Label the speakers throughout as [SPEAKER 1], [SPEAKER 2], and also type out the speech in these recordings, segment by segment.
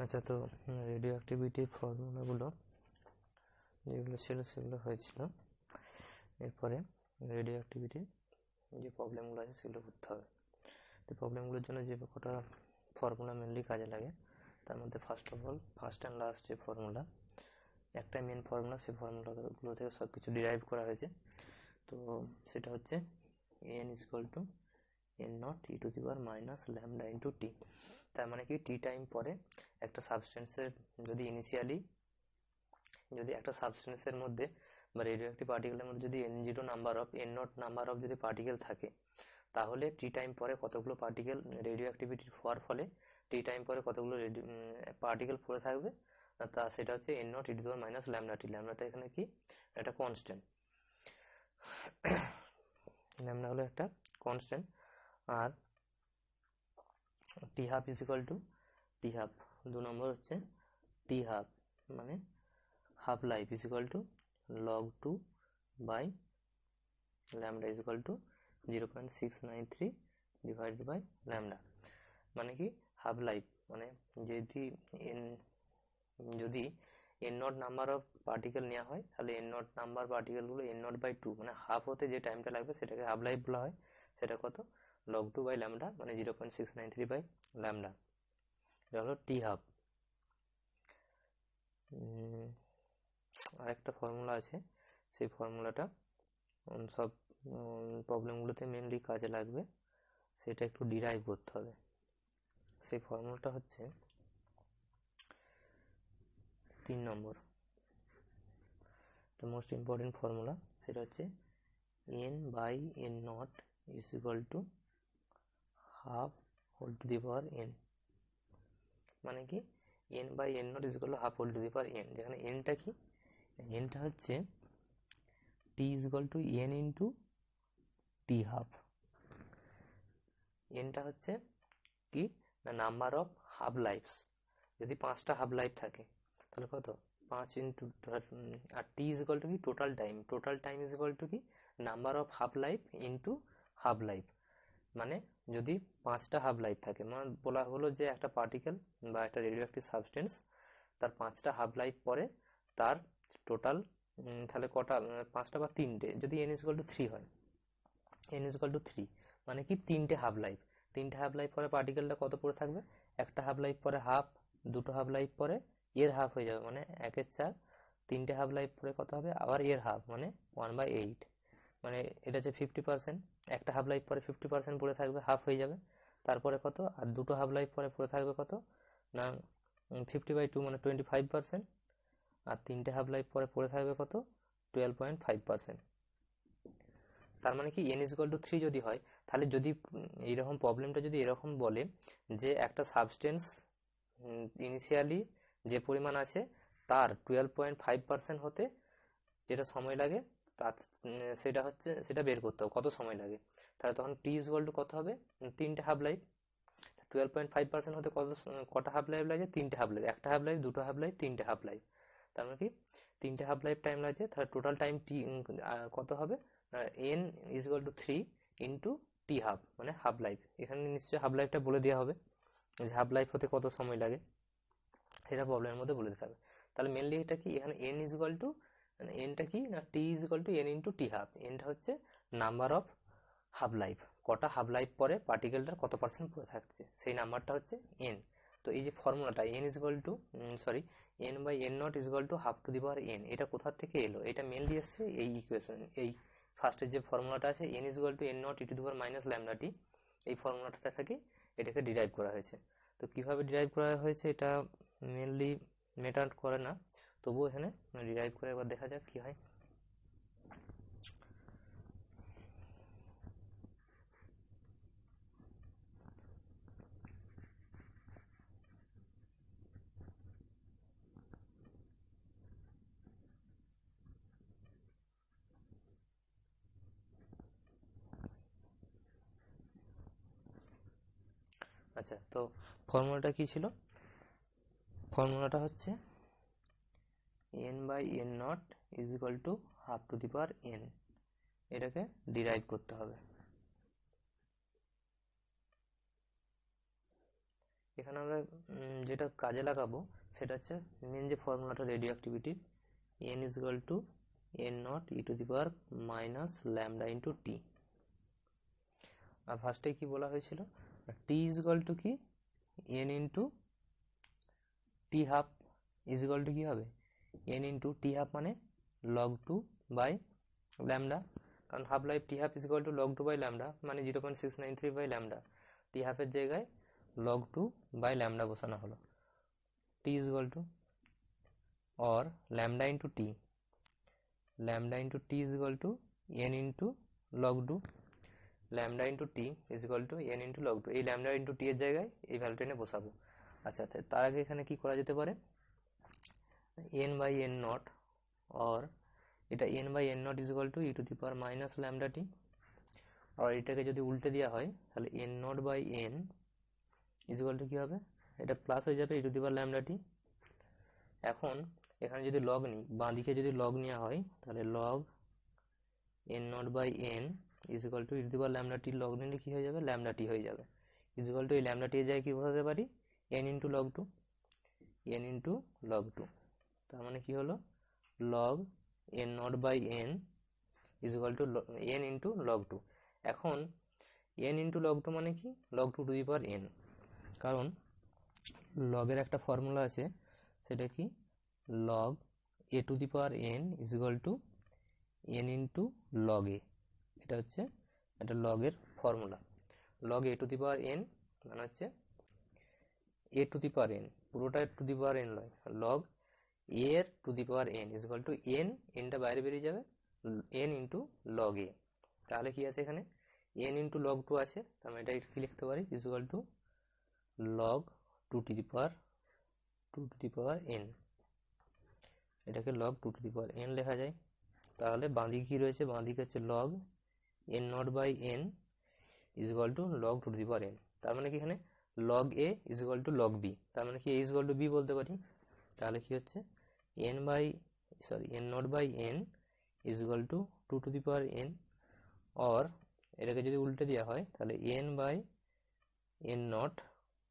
[SPEAKER 1] আচ্ছা, তো রেডিও অ্যাক্টিভিটির ফর্মুলাগুলো যেগুলো ছিল সেগুলো হয়েছিল। এরপরে রেডিও অ্যাক্টিভিটির যে প্রবলেমগুলো আছে সেগুলো করতে হবে। তো প্রবলেমগুলোর জন্য যে কটা ফর্মুলা মেনলি কাজে লাগে তার মধ্যে first of all first and last যে ফর্মুলা, একটা মেন ফর্মুলা, সেই ফর্মুলাগুলো থেকে সব কিছু ডিরাইভ করা হয়েছে। তো সেটা হচ্ছে n = n0 e⁻ λ × t। তার মানে কি টি টাইম পরে একটা সাবস্টেন্সের যদি একটা সাবস্টেন্সের মধ্যে বা রেডিওঅ্যাক্টিভ পার্টিকেলের মধ্যে যদি n0 নাম্বার অফ যদি পার্টিকেল থাকে, তাহলে টি টাইম পরে কতগুলো পার্টিকেল রেডিও অ্যাক্টিভিটি হওয়ার ফলে টি টাইম পরে কতগুলো পার্টিকেল পড়ে থাকবে, তা সেটা হচ্ছে n0 e⁻ λt। ল্যামডাটা এখানে কি একটা কনস্ট্যান্ট, ল্যামডা হলো একটা কনস্ট্যান্ট। আর টি হাফ টি হাফ 2 নম্বর হচ্ছে টি হাফ মানে half life log2 by lambda 0.693 divided by lambda. মানে কি হাফ লাইফ মানে যদি n0 নাম্বার অফ পার্টিকেল নেওয়া হয়, তাহলে n0 নাম্বার পার্টিকেলগুলো n0/2 মানে হাফ হতে যে টাইমটা লাগবে সেটাকে হাফ লাইফ বলা হয়। সেটা কত? log2 বাই ল্যামডা মানে 0.693 বাই ল্যামডা। এটা হলো টি হাফ। আরেকটা ফর্মুলা আছে, সেই ফর্মুলাটা সব প্রবলেমগুলোতে মেনলি কাজে লাগবে, সেটা একটু ডিরাইভ করতে হবে। সেই ফর্মুলাটা হচ্ছে 3 নম্বর, মোস্ট ইম্পর্টেন্ট ফর্মুলা। সেটা হচ্ছে n/n0 = half whole to the power n। মানে কি n/n0 = half whole to the power n, যেখানে nটা কি, nটা হচ্ছে t = n ইন্টু টি হাফ। nটা হচ্ছে কি না নাম্বার অফ হাফ লাইফস। যদি 5টা হাফ লাইফ থাকে তাহলে কত 5 ইন্টু, আর টি = কি টোটাল টাইম কি number of half life into half life. মানে যদি 5টা হাফ লাইফ থাকে, মানে বলা হলো যে একটা পার্টিকেল বা একটা রেডিওঅ্যাক্টিভ সাবস্টেন্স তার 5টা হাফ লাইফ পরে তার টোটাল তাহলে কটা, 5টা বা 3টে, যদি n = 3 হয়, n = 3 মানে কি 3টে হাফ লাইফ। 3টে হাফ লাইফ পরে পার্টিকেলটা কত পড়ে থাকবে, একটা হাফ লাইফ পরে হাফ, দুটো হাফ লাইফ পরে এর হাফ হয়ে যাবে মানে 1/4, 3টে হাফ লাইফ পরে কত হবে আবার এর হাফ মানে 1/8, মানে এটা হচ্ছে 50%। একটা হাফ লাইফ পরে 50% পড়ে থাকবে, হাফ হয়ে যাবে। তারপরে কত, আর দুটো হাফ লাইফ পরে পড়ে থাকবে কত না 50/2 মানে 25%, আর 3টে হাফ লাইফ পরে পড়ে থাকবে কত 12.5%। তার মানে কি n = 3 যদি হয়, তাহলে যদি এইরকম প্রবলেমটা যদি এরকম বলে যে একটা সাবস্টেন্স ইনিশিয়ালি যে পরিমাণ আছে তার 12.5% হতে যেটা সময় লাগে সেটা বের করতে হবে কত সময় লাগে। তাহলে তখন t = কত হবে, 3টে হাফ লাইফ। 12.5% হতে কটা হাফ লাইফ লাগে, 3টে হাফ লাইফ, একটা হাফ লাইফ, দুটো হাফ লাইফ, 3টে হাফ লাইফ। তার মানে কি 3টে হাফ লাইফ টাইম লাগছে, তাহলে টোটাল টাইম কত হবে, n = 3 ইন্টু টি হাফ মানে হাফ লাইফ। এখানে নিশ্চয়ই হাফ লাইফটা বলে দেওয়া হবে যে হাফ লাইফ হতে কত সময় লাগে, সেটা প্রবলেমের মধ্যে বলে দিতে হবে। তাহলে মেনলি এটা কি এখানে n মানে nটা কি না t = n ইন্টু টি হাফ। nটা হচ্ছে নাম্বার অফ হাফ লাইফ, কটা হাফ লাইফ পরে পার্টিকেলটার কত পার্সেন্ট পড়ে থাকছে, সেই নাম্বারটা হচ্ছে n। তো এই যে ফর্মুলাটা n/n0 = half to the power n, এটা কোথা থেকে এলো, এটা মেনলি এসছে এই ইকুয়েশন, এই ফার্স্টের যে ফর্মুলাটা আছে n = n0 e⁻ λt, এই ফর্মুলাটা থেকে এটাকে ডিরাইভ করা হয়েছে। তো কিভাবে ডিরাইভ করা হয়েছে এটা মেনলি ম্যাটার করে না, তবুও এখানে ডিরাইভ করে একবার দেখা যাক কি হয়। আচ্ছা, তো ফর্মুলাটা কি ছিল, ফর্মুলাটা হচ্ছে n/n0 = half to the power n। এটাকে ডিরাইভ করতে হবে। এখানে আমরা যেটা কাজে লাগাবো সেটা হচ্ছে মেন যে ফর্মুলাটা রেডিও অ্যাক্টিভিটির, n is equal to n nought e to the power minus lambda into t. আর ফার্স্টে কি বলা হয়েছিল, টি ইজ ইকুয়াল টু কি n into T half is equal to কি হবে n ইন্টু টি হাফ মানে লগ টু বাই ল্যামডা, কারণ half life t half is equal to log two by lambda মানে 0.693 বাই ল্যামডা, টি হাফের জায়গায় log 2 by lambda বসানো হলো। টি ইজ ইকুয়াল টু और lambda into t is equal to n into log two, lambda into t is equal to n into log two. এই lambda into t এর জায়গায় এই ভ্যালুটা এনে বসাবো। আচ্ছা তার আগে এখানে কি করা যেতে পারে, এন বাই এন নট और এটা n by N not is equal to E to the power minus lambda t, আর এটাকে যদি উল্টে দেওয়া হয় তাহলে n not by N is equal to কি হবে, এটা প্লাস হয়ে যাবে ই টু দি পাওয়ার ল্যামডা টি। এখন এখানে যদি লগ নিই, বাঁ দিকে যদি লগ নেওয়া হয় তাহলে log N not by N is equal to E to the power lambda T, log নিলে কি হয়ে যাবে ল্যামডা টি হয়ে যাবে, ইজ ইকুয়াল টু এই ল্যামডা টি এর জায়গায় কি বসাতে পারি N into log two, N into log two. তার মানে কি হলো log N not by N is equal to N into log two. এখন এন ইন্টু লগ টু মানে কি log two to the power n, কারণ লগের একটা ফর্মুলা আছে সেটা কি log a to the power n is equal to n into log a, এটা হচ্ছে একটা লগের formula. log a to the power n মানে হচ্ছে a to the power n, পুরোটা টু দি পাওয়ার n নয়, log a এর to the power n is equal to n, nটা বাইরে বেরিয়ে যাবে n ইন্টু লগ এ। তাহলে কি আছে এখানে n ইন্টু লগ টু আছে, তার মানে এটা কি লিখতে পারি is equal to log two to the power n, এটাকে log 2 to the power n লেখা যায়। তাহলে বাঁদিকে কি রয়েছে, বাঁদিকে হচ্ছে log n not by n is equal to log 2 to the power n, তার মানে কি এখানে log a is equal to log b, তার মানে কি a is equal to b বলতে পারি। তাহলে কি হচ্ছে n not by n is equal to 2 to the power n, और এটাকে যদি উল্টে দেওয়া হয় তাহলে n by n not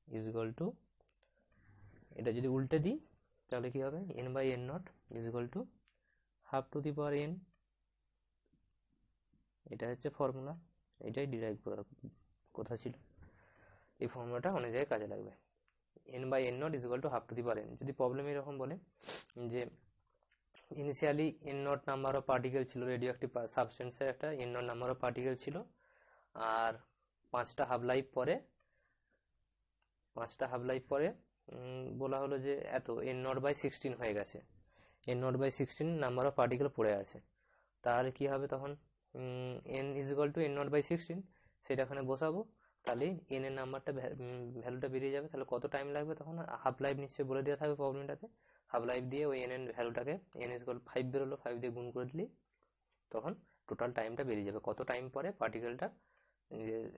[SPEAKER 1] is equal to, এটা যদি উল্টে দিই তাহলে কি হবে n by n not is equal to half to the power n, এটা হচ্ছে ফর্মুলা, এটাই ডিরাইভ করার কথা ছিল। এই ফর্মুলাটা অনেক জায়গায় কাজে লাগবে, n by n not is equal to half to the power n। যদি প্রবলেম এরকম বলে যে initially n naught number of particle ছিল, রেডিও অ্যাক্টিভ সাবস্টেন্সের একটা n naught number of particle ছিল, আর 5টা হাফ লাইফ পরে বলা হলো যে এত n নট বাই 16 হয়ে গেছে, n not by 16 number of particle পড়ে আছে, তাহলে কি হবে তখন n is equal to n not by 16, সেটা এখানে বসাবো, তাহলে n এর নাম্বারটা ভ্যালুটা বেরিয়ে যাবে। তাহলে কত টাইম লাগবে তখন হাফ লাইফ নিশ্চয়ই বলে দেওয়া থাকবে প্রবলেমটাতে, হাফ লাইফ দিয়ে ওই n এর ভ্যালুটাকে n ইজ ইকুয়াল 5 বেরোলো, 5 দিয়ে গুণ করে দিলেই তখন টোটাল টাইমটা বেরিয়ে যাবে, কত টাইম পরে পার্টিকেলটা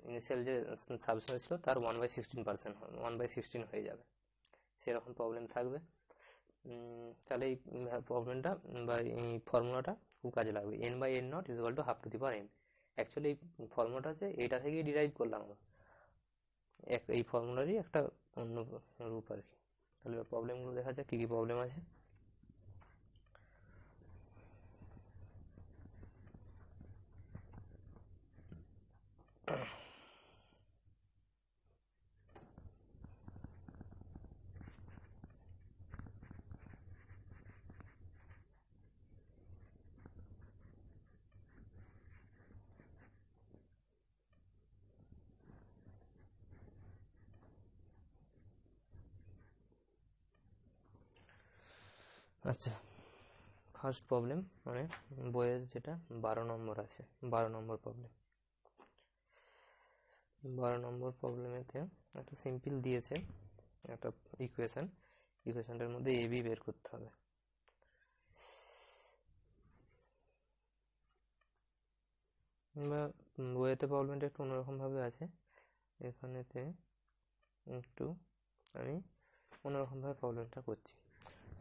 [SPEAKER 1] ইনিশিয়াল যে সাবস্টেন্স ছিল তার 1/16 হয়ে যাবে, সেরকম প্রবলেম থাকবে। তাহলে এই প্রবলেমটা বা এই ফর্মুলাটা খুব কাজে লাগবে, n by n not is equal to half to the power n। Actually এই ফর্মুলাটা আছে এটা থেকেই ডিরাইভ করলাম আমরা, এই ফর্মুলারই একটা অন্য রূপ আর কি। তাহলে প্রবলেমগুলো দেখা যাক কী কী প্রবলেম আছে। আচ্ছা ফার্স্ট প্রবলেম মানে বইয়ের যেটা 12 নম্বর আছে, 12 নম্বর প্রবলেম। 12 নম্বর প্রবলেমেতে একটা সিম্পল দিয়েছে একটা ইকুয়েশনটার মধ্যে এ বি বের করতে হবে। বা বইয়েতে প্রবলেমটা একটু অন্যরকমভাবে আছে, এখানেতে একটু আমি অন্যরকমভাবে প্রবলেমটা করছি।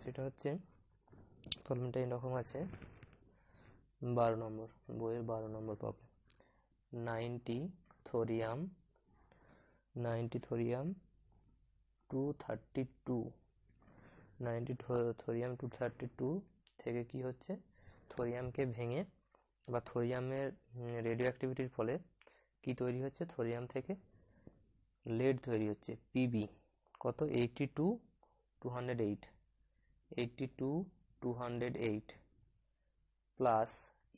[SPEAKER 1] সেটা হচ্ছে প্রবলেমটা এরকম আছে, 12 নম্বর বইয়ের 12 নম্বর প্রবলেম। 90 থোরিয়াম 232 থোরিয়াম 232 থেকে কি হচ্ছে, থোরিয়ামকে ভেঙে বা থোরিয়ামের রেডিও অ্যাক্টিভিটির ফলে কি তৈরি হচ্ছে, থোরিয়াম থেকে লেড তৈরি হচ্ছে, পিবি কত 82 208 plus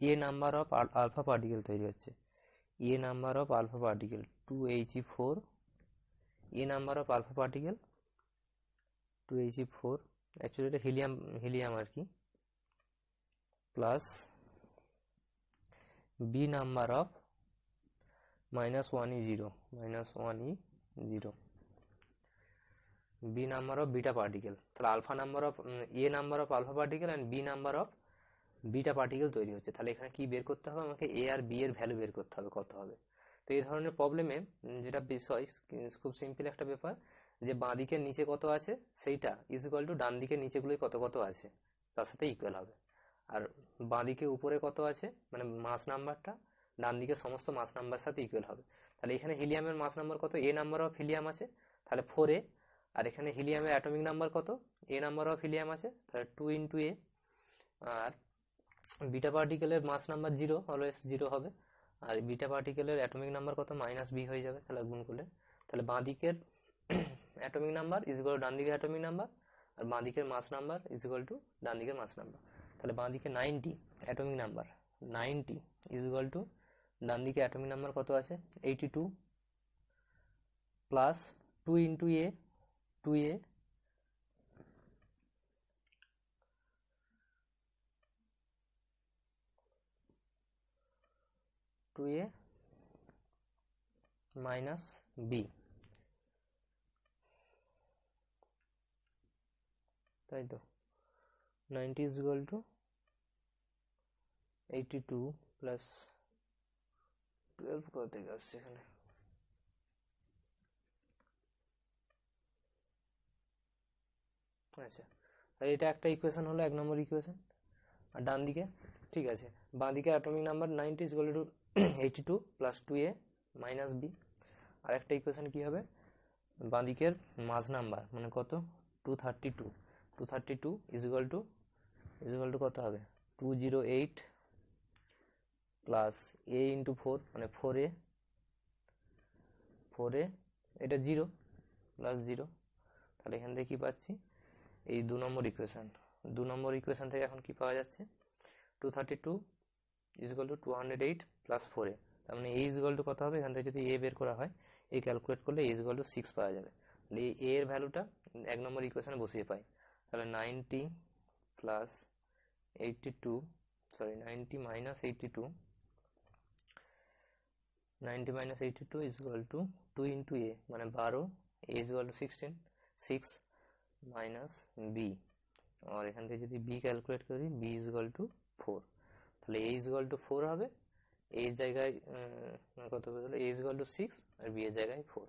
[SPEAKER 1] a number of alpha particle তৈরি হচ্ছে, a number of alpha particle 2He4, a number of alpha particle 2He4, actually এটা হিলিয়াম আর কি, plus b number of -1E0 b number of beta particle. তাহলে alpha number of a number of alpha particle and b number of beta particle তৈরি হচ্ছে। তাহলে এখানে কি বের করতে হবে, আমাকে এ আর বি এর ভ্যালু বের করতে হবে কত হবে। তো এই ধরনের প্রবলেমে যেটা বিষয়, খুব সিম্পল একটা ব্যাপার, যে বাঁ দিকের নিচে কত আছে সেইটা ইজ ইকুয়াল টু ডান দিকের নিচেগুলোই কত কত আছে তার সাথে ইকুয়াল হবে। আর বাঁ দিকে উপরে কত আছে মানে মাস নাম্বারটা ডান দিকে সমস্ত মাস নাম্বার সাথে ইকুয়াল হবে। তাহলে এখানে হিলিয়ামের মাস নাম্বার কত, এ নাম্বার অফ হিলিয়াম আছে তাহলে 4a, আর এখানে হিলিয়ামের অ্যাটমিক নাম্বার কত, এ নাম্বার অফ হিলিয়াম আছে তাহলে 2 × a, আর বিটা পার্টিকেলের মাস নাম্বার 0, অলওয়েজ 0 হবে, আর বিটা পার্টিকেলের অ্যাটমিক নাম্বার কত -b হয়ে যাবে, তাহলে গুণ করলে তাহলে বাঁ দিকের atomic number is equal to ডান দিকের অ্যাটমিক নাম্বার, আর বাঁ দিকের mass number is equal to ডান দিকের মাস নাম্বার। তাহলে বাঁ দিকে 90 atomic number 90 is equal to ডান দিকে অ্যাটমিক নাম্বার কত আছে 82 plus 2 × a 2a minus B, তাই তো 90 ইজ ইকুয়াল টু 82 প্লাস 12 কত থেকে আসছে এখানে, আচ্ছা আর এটা একটা ইকুয়েশন হলো 1 নম্বর ইকুয়েশন। আর ডান দিকে ঠিক আছে, বাঁ দিকে atomic number 90 is equal to 82 plus 2a minus b. আর একটা ইকুয়েশন কি হবে, বাঁ দিকের মাস নাম্বার মানে কত 232 ইজ ইকুয়াল টু কত হবে 208 প্লাস a × 4 মানে 4a এটা 0 প্লাস 0, তাহলে এখান থেকে কি পাচ্ছি, এই 2 নম্বর ইকুয়েশন থেকে এখন কি পাওয়া যাচ্ছে 232 is equal two 208 plus 4a, তার মানে a ইজ ইকুয়াল টু কত হবে, এখান থেকে যদি a বের করা হয় a ক্যালকুলেট করলে a ইজ ইকুয়াল টু 6 পাওয়া যাবে। তাহলে এই a এর ভ্যালুটা 1 নম্বর ইকুয়েশনে বসিয়ে পাই, তাহলে 90 plus 82 sorry 90 minus 82 is equal to 2 × a মানে 12, a is equal to 16 6 minus b, আর এখান থেকে যদি b ক্যালকুলেট করি b ইজ ইকুয়াল টু 4, তাহলে a ইজ ইকুয়াল টু 4 হবে, a এর জায়গায় কত বেরোলো a ইজ ইকুয়াল টু 6 আর b এর জায়গায় 4,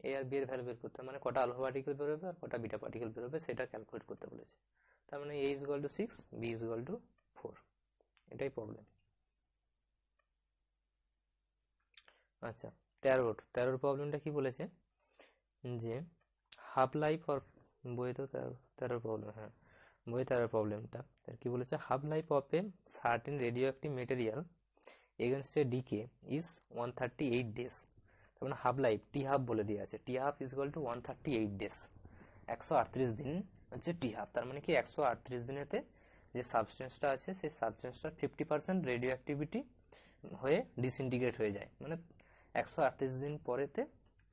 [SPEAKER 1] a আর b এর ভ্যালু বের করতে মানে কটা আলফা পার্টিকেল বেরোবে আর কটা বিটা পার্টিকেল বেরোবে সেটা ক্যালকুলেট করতে বলেছে। তার মানে a is equal to 6 b is equal to 4, এটাই প্রবলেম। আচ্ছা 13 প্রবলেমটা কি বলেছে, যে হাফ লাইফ অর বইয়ে তো 13 প্রবলেম, হ্যাঁ বইয়ে 13 প্রবলেমটা কি বলেছে, half life of a certain radioactive material against a decay is 138 days. তার মানে হাফ লাইফ টি হাফ বলে দিয়ে আছে, টি half is equal to 138 days, 138 দিন হচ্ছে টি হাফ। তার মানে কি 138 দিনেতে যে সাবস্টেন্সটা আছে সেই সাবস্টেন্সটার 50% রেডিও অ্যাক্টিভিটি হয়ে ডিসইন্টিগ্রেট হয়ে যায়, মানে 138 দিন পরেতে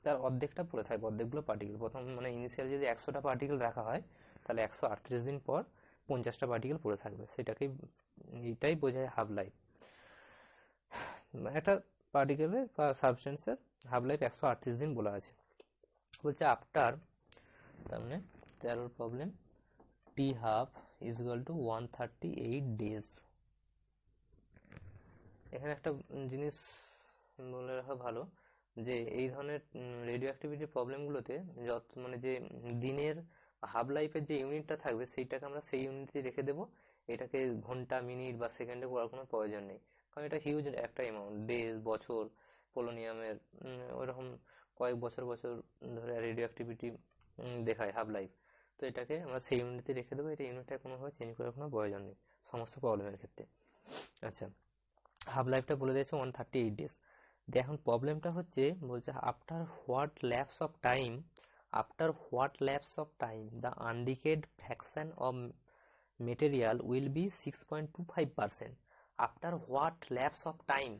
[SPEAKER 1] তার অর্ধেকটা পড়ে থাকবে, অর্ধেকগুলো পার্টিকেল, প্রথম মানে ইনিশিয়াল যদি 100টা পার্টিকেল রাখা হয় তাহলে 138 দিন পর 50টা পার্টিকেল পড়ে থাকবে, এটাই বোঝায় হাফ লাইফ। একটা পার্টিকেলের বা সাবস্টেন্সের হাফ লাইফ 138 দিন বলা আছে, বলছে আফটার, তার মানে 13 problem T half is equal to 138 days. এখানে একটা জিনিস বলে রাখা ভালো, যে এই ধরনের রেডিও অ্যাক্টিভিটি প্রবলেমগুলোতে যত মানে যে দিনের হাফ লাইফের যে ইউনিটটা থাকবে সেইটাকে আমরা সেই ইউনিটে রেখে দেবো, এটাকে ঘন্টা মিনিট বা সেকেন্ডে করার কোনো প্রয়োজন নেই, কারণ এটা হিউজ একটা অ্যামাউন্ট, ডেজ বছর পোলোনিয়ামের ওইরকম কয়েক বছর ধরে রেডিও অ্যাক্টিভিটি দেখায় হাফ লাইফ। তো এটাকে আমরা সেই ইউনিটে রেখে দেবো, এটা ইউনিটটা কোনোভাবে চেঞ্জ করার কোনো প্রয়োজন নেই সমস্ত প্রবলেমের ক্ষেত্রে। আচ্ছা, হাফ লাইফটা বলে দিয়েছে 138 ডেজ। এখন প্রবলেমটা হচ্ছে বলছে after what lapse of time the undecayed fraction of material will be 6.25%। After what lapse of time,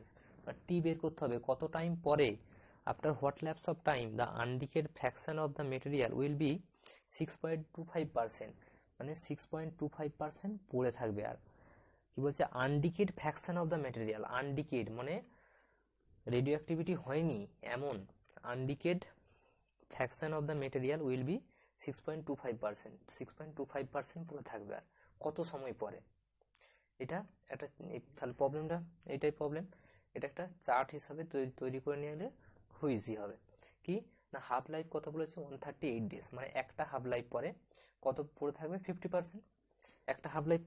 [SPEAKER 1] t বের করতে হবে কত টাইম পরে। After what lapse of time the undecayed fraction of the material will be 6.25%, মানে 6.25% পড়ে থাকবে। আর কি বলছে, undecayed fraction of the material, undecayed মানে রেডিও অ্যাক্টিভিটি হয়নি এমন, undecayed fraction of the material will be 6.25%, 6.25% পড়ে থাকবে। আর কত সময় পরে, এটা একটা, তাহলে প্রবলেমটা এটাই প্রবলেম। এটা একটা চার্ট হিসাবে তৈরি করে নিয়ে খুব ইজি হবে। কি না, হাফ লাইফ কত বলেছে 138 ডেজ, মানে একটা হাফ লাইফ পরে কত পড়ে থাকবে 50%। একটা হাফ লাইফ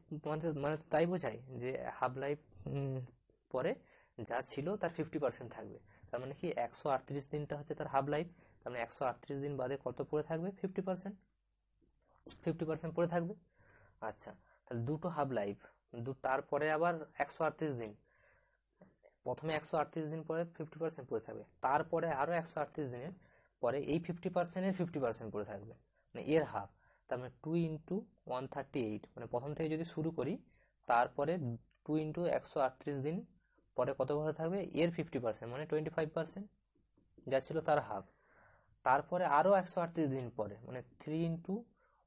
[SPEAKER 1] মানে তো তাই বোঝায় যে হাফ লাইফ পরে যা ছিল তার 50% থাকবে। তার মানে কি 138 দিনটা হচ্ছে তার হাফ লাইফ, তার মানে 138 দিন বাদে কত পড়ে থাকবে 50%, 50% পড়ে থাকবে। আচ্ছা, তাহলে দুটো হাফ লাইফ, তারপরে আবার 138 দিন, প্রথমে 138 দিন পরে 50% পড়ে থাকবে, তারপরে আরো 138 দিনের পরে এই 50%-এর 50% পড়ে থাকবে, মানে এর হাফ। তার মানে 2 ইন্টু 138, মানে প্রথম থেকে যদি শুরু করি তারপরে 2 ইন্টু 138 দিন পরে কত পড়ে থাকবে এর 50%, মানে 25%, যা ছিল তার হাফ। তারপরে আরো 138 দিন পরে, মানে 3 ইন্টু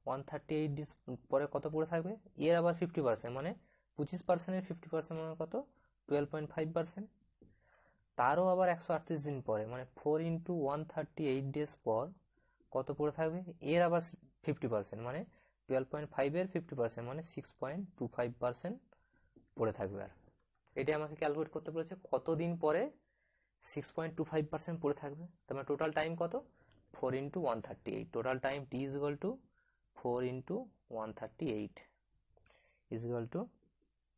[SPEAKER 1] 138 দিন পরে কত পড়ে থাকবে এর আবার 50%, মানে 25%-এর 50% মানে কত 12.5%। তারও আবার 138 দিন পরে, মানে 4 ইন্টু 138 ডেজ পর কত পড়ে থাকবে এর আবার 50%, মানে 12.5-এর 50%, মানে 6.25% পড়ে থাকবে। আর এটা আমাকে ক্যালকুলেট করতে বলেছে কতদিন পরে 6.25% পড়ে থাকবে। তার মানে টোটাল টাইম কত 4 into 138, total time T is equal to 4 into 138 is equal two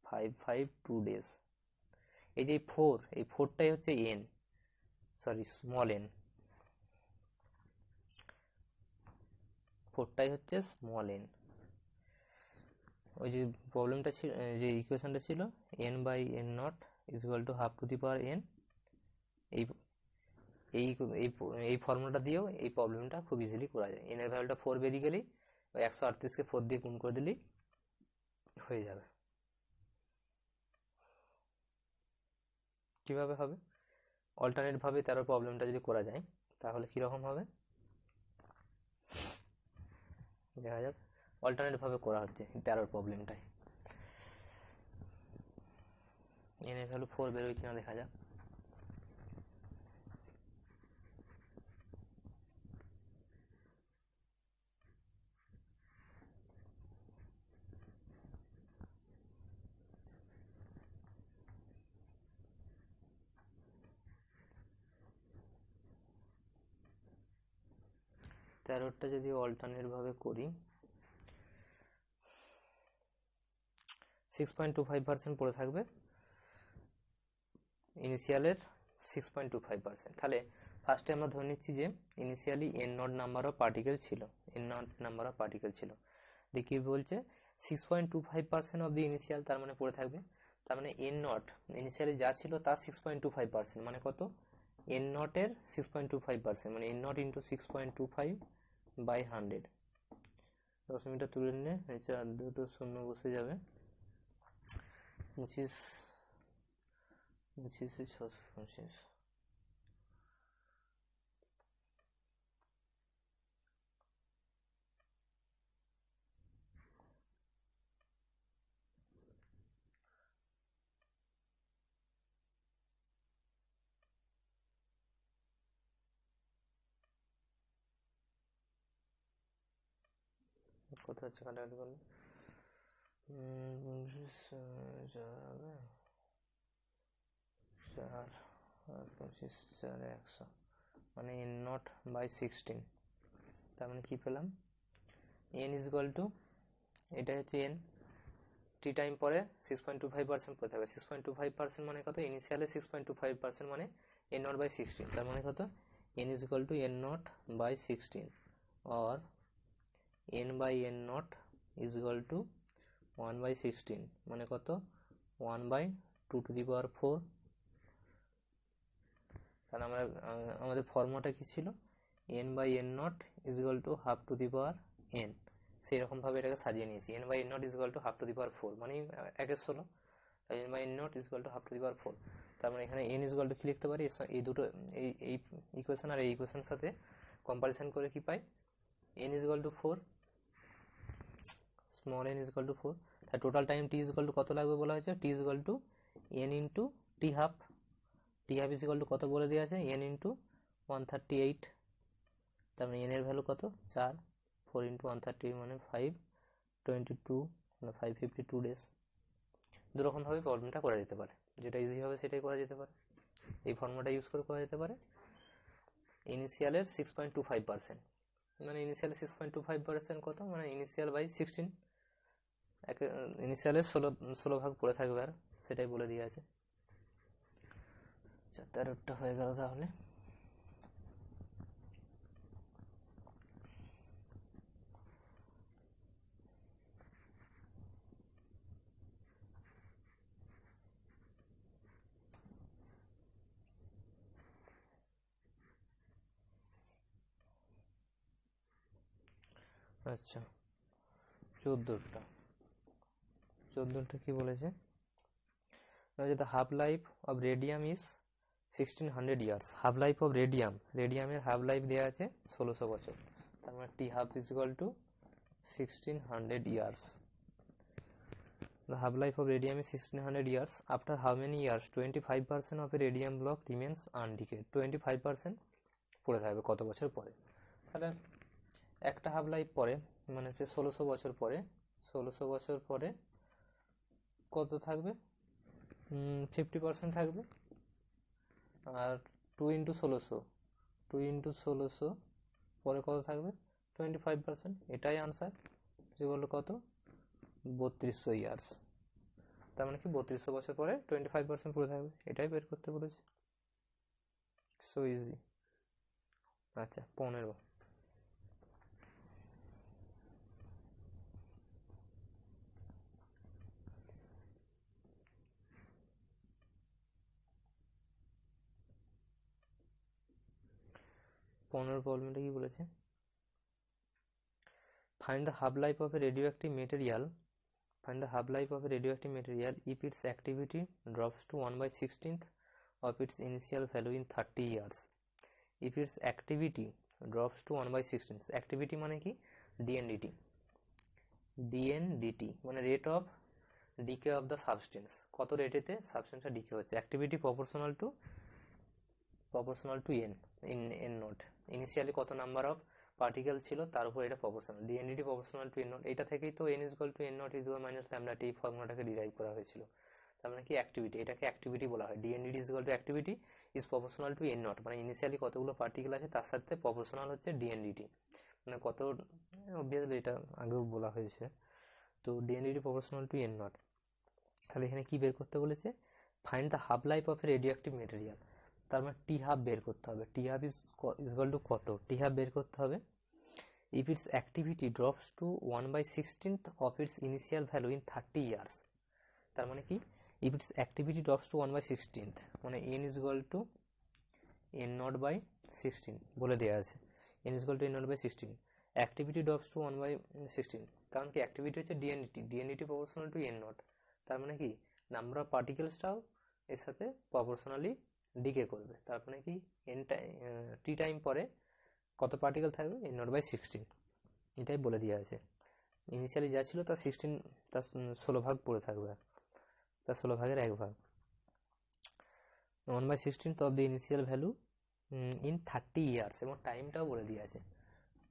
[SPEAKER 1] 552 days. এই যে 4, এই 4টাই হচ্ছে এন, সরি স্মল এন, 4টাই হচ্ছে স্মল এন। ওই যে প্রবলেমটা ছিল, যে ইকুয়েশনটা ছিল N by N not is equal to half to the power N, এই এই এই ফর্মুলাটা দিয়েও এই প্রবলেমটা খুব ইজিলি করা যায়। এন এর ভ্যালুটা 4 বেরিয়ে গেলেই ওই 138কে 4 দিয়ে গুণ করে দিলেই হয়ে যাবে। কিভাবে হবে, অল্টারনেট ভাবে 13 প্রবলেমটা যদি করা যায় তাহলে কিরকম হবে দেখা যাক। অল্টারনেট ভাবে করা হচ্ছে 13 প্রবলেমটাই, এন এর ভ্যালু 4 বেরোয় কিনা দেখা যাক। তেরোটা যদি অল্টারনেট ভাবে করি 6.25% পড়ে থাকবে ইনিশিয়ালের 6.25%। তাহলে ফার্স্টে আমরা ধরে নিচ্ছি যে initially n nought number of particle ছিল, n nought number of particle ছিল। দেখি বলছে 6.25% অফ দি ইনিশিয়াল, তার মানে পড়ে থাকবে। তার মানে এন নট ইনিশিয়ালি যা ছিল তার 6.25%, মানে কত এন নটের 6.25%, মানে N naught into 6.25 by 100। 10 metre তুলে নিলে নিচে আর দুটো শূন্য বসে যাবে, 25 625। কত হচ্ছে কাটাকাটি করলে 4 আর 25 4 100, মানে এন নট বাই 16। তার মানে কি পেলাম এন ইজ ইকুয়াল টু, এটা হচ্ছে এন, টি টাইম পরে 6.25% পড়ে থাকবে। 6.25% মানে কত ইনিশিয়ালে 6.25%, মানে এন নট বাই 16। তার মানে কত N is equal to N not by 16 or n by n not is equal to 1/16 মানে কত 1/2^4। তাহলে আমরা আমাদের ফর্মুলাটা কি ছিল n by n not is equal to n, সেরকম ভাবে এটাকে সাজিয়ে নিয়েছি। n by n not is equal to 4 মানে 1/16, তাই n by n not is equal to 4। তার মানে এখানে n ইজ ইকুয়াল টু কি লিখতে পারি, এই দুটো এই ইকুয়েশন আর এই ইকুয়েশনের সাথে কম্পারিজন করে কি পাই, n is equal to 4, small n is equal to 4। তাই total time t is equal to কত লাগবে বলা হয়েছে, t is equal to n into t half. t half is equal to কত বলে দেওয়া আছে, n ইন্টু 138। তার মানে n এর ভ্যালু কত 4, 4 ইন্টু 138 মানে 522 মানে 552 ডেজ। দুরকমভাবে প্রবলেমটা করা যেতে পারে, যেটা ইজি হবে সেটাই করা যেতে পারে। এই ফর্মুলাটা ইউজ করে করা যেতে পারে। ইনিশিয়ালের 6.25%, মানে ইনিশিয়াল 6.25% কত, মানে ইনিশিয়াল বাই 16, ইনিশিয়ালের 16 ভাগ পড়ে থাকবে, আর সেটাই বলে দিয়ে আছে। 13টা হয়ে গেল তাহলে। আচ্ছা 14টা কি বলেছে, the half life of radium is 1600 years। Half life of রেডিয়ামের হাফ লাইফ দেওয়া আছে 1600 বছর। তার মানে টি half is equal to 1600 years। The half life of radium is 1600 years. After how many years 25% of a radium block remains undecayed। 25% পড়ে থাকবে কত বছর পরে। তাহলে একটা হাফ লাইফ পরে মানে হচ্ছে 1600 বছর পরে, 1600 বছর পরে কত থাকবে, 50% থাকবে। আর 2 ইন্টু 1600 পরে কত থাকবে 25%, এটাই আনসার। যেগুলো কত 3200 ইয়ার্স। তার মানে কি 3200 বছর পরে 25% পড়ে থাকবে, এটাই বের করতে বলেছে। So easy. আচ্ছা 15 প্রবলেমটা কি বলেছে, find the half life of a radioactive material if its activity drops to 1/16th of its initial value in 30 years। if its activity drops to 1/16th, activity মানে কি dndt মানে rate of decay of the substance, কত রেটেতে সাবস্টেন্সটা decay হচ্ছে। activity proportional to n in not, initially কত number of particle ছিল তার উপর এটা proportional, dndt proportional to n not. এটা থেকেই তো n equal to n not is minus lambda এই ফর্মুলাটাকে ডিরাইভ করা হয়েছিল। তার মানে কি অ্যাক্টিভিটি, এটাকে অ্যাক্টিভিটি বলা হয়। dndt is equal two activity is proportional to n not, মানে ইনিশিয়ালি কতগুলো পার্টিকেল আছে তার সাথে প্রপোর্শনাল হচ্ছে dndt, মানে কত, অবভিয়াসলি এটা আগেও বলা হয়েছে। তো dndt proportional to n not. তাহলে এখানে কি বের করতে বলেছে, find the half life of a radioactive material. তার মানে টি হাফ বের করতে হবে। টি হাফ ইজ ইকুয়াল টু কত, টি হাফ বের করতে হবে if its activity drops to 1/16th of its initial value in 30 years। তার মানে কি if its activity drops to 1/16th মানে n is equal to n naught by 16 বলে দেওয়া আছে, n is equal to n naught by 16, activity drops to 1/16, কারণ কি activity হচ্ছে dndt proportional to n naught। তার মানে কি নাম্বার অফ পার্টিকেলসটাও এর সাথে প্রপোর্শনালি ডিকে করবে। তার মানে কি টি টাইম পরে কত পার্টিকেল থাকবে n naught by 16, এটাই বলে দেওয়া আছে। ইনিশিয়ালি যা ছিল তার 16 ভাগ পড়ে থাকবে, তার 16 ভাগের 1 ভাগ। 1/16 of the initial value in 30 years, এবং টাইমটাও বলে দিয়ে আছে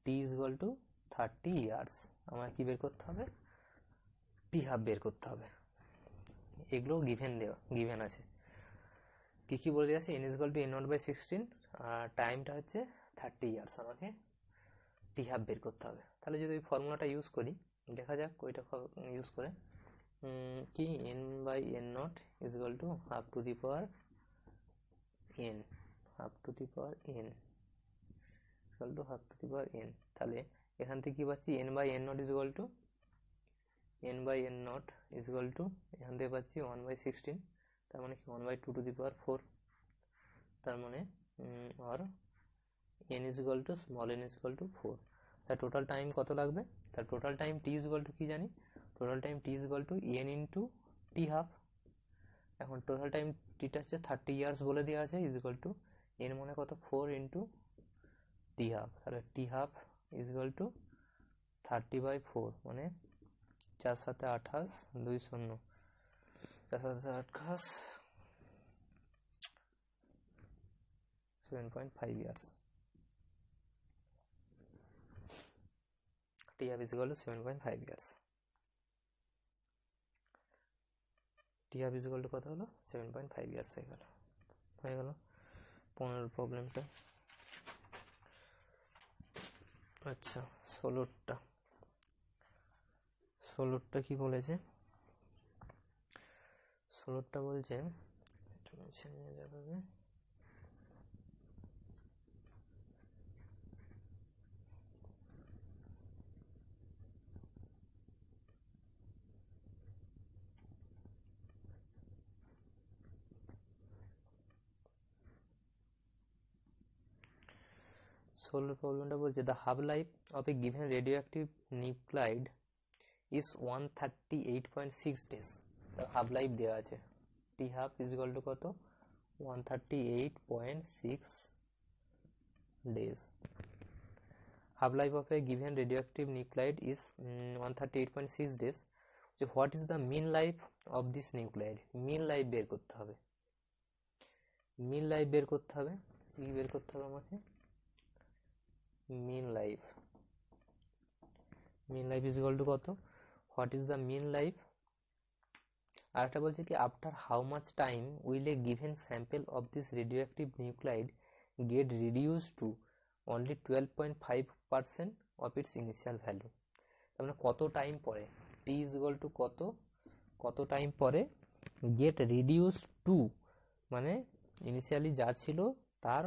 [SPEAKER 1] t is equal two 30 years. আমার কি বের করতে হবে, টি হাফ বের করতে হবে। এগুলো গিভেন আছে, কি বলে দিয়ে আছে, n is equal to n naught by 16 আর টাইমটা হচ্ছে 30 ইয়ার্স, আমাকে টি হাফ বের করতে হবে। তাহলে যদি ওই ফর্মুলাটা ইউজ করি, দেখা যাক ওইটা ইউজ করে কি n by n not is equal to half to the power n, half to the power n equal to half to the power n। তাহলে এখান থেকে কি পাচ্ছি n by n not is equal to এখান থেকে পাচ্ছি 1/16, তার মানে কি 1/2 টু দি পাওয়ার 4, তার মানে আর n is equal to small n is equal to 4। তার টোটাল টাইম কত লাগবে? তার total time t is equal to কি জানি, total time t is equal to n into T half. এখন টোটাল টাইম টিটা হচ্ছে 30 ইয়ার্স বলে দেওয়া আছে, ইজ ইকুয়াল টু n মানে কত 4 ইন্টু টি হাফ, তাহলে টি হাফ ইজ ইকুয়াল টু 30/4, মানে 4 7 28 2 0, 4 7 28 7.5 years. T half is equal two 7.5 years. T half is equal to কত হলো 7.5 ইয়ার্স হয়ে গেল 15 প্রবলেমটা। আচ্ছা, 16টা কি বলেছে? 16টা বলছে একটু মুছে নিয়ে যাবে। ষোলোর প্রবলেমটা বলছে the half life of a given radioactive nuclide is 138.6 days. তার হাফ লাইফ দেওয়া আছে, টি হাফ ইজ ইকুয়াল টু কত 138.6 days. Half life of a given radioactive nuclide is 138.6 days. What is the mean life of this nuclide? Mean life বের করতে হবে। মিন life বের করতে হবে, কি বের করতে হবে আমাকে? mean life is equal to কত, what is the mean life? আর একটা বলছে কি after how much time will a given sample of this radioactive nuclide get reduced to only 12.5% of its initial value? তার মানে কত টাইম পরে, t is equal to কত time পরে get reduced to, মানে ইনিশিয়ালি যা ছিল তার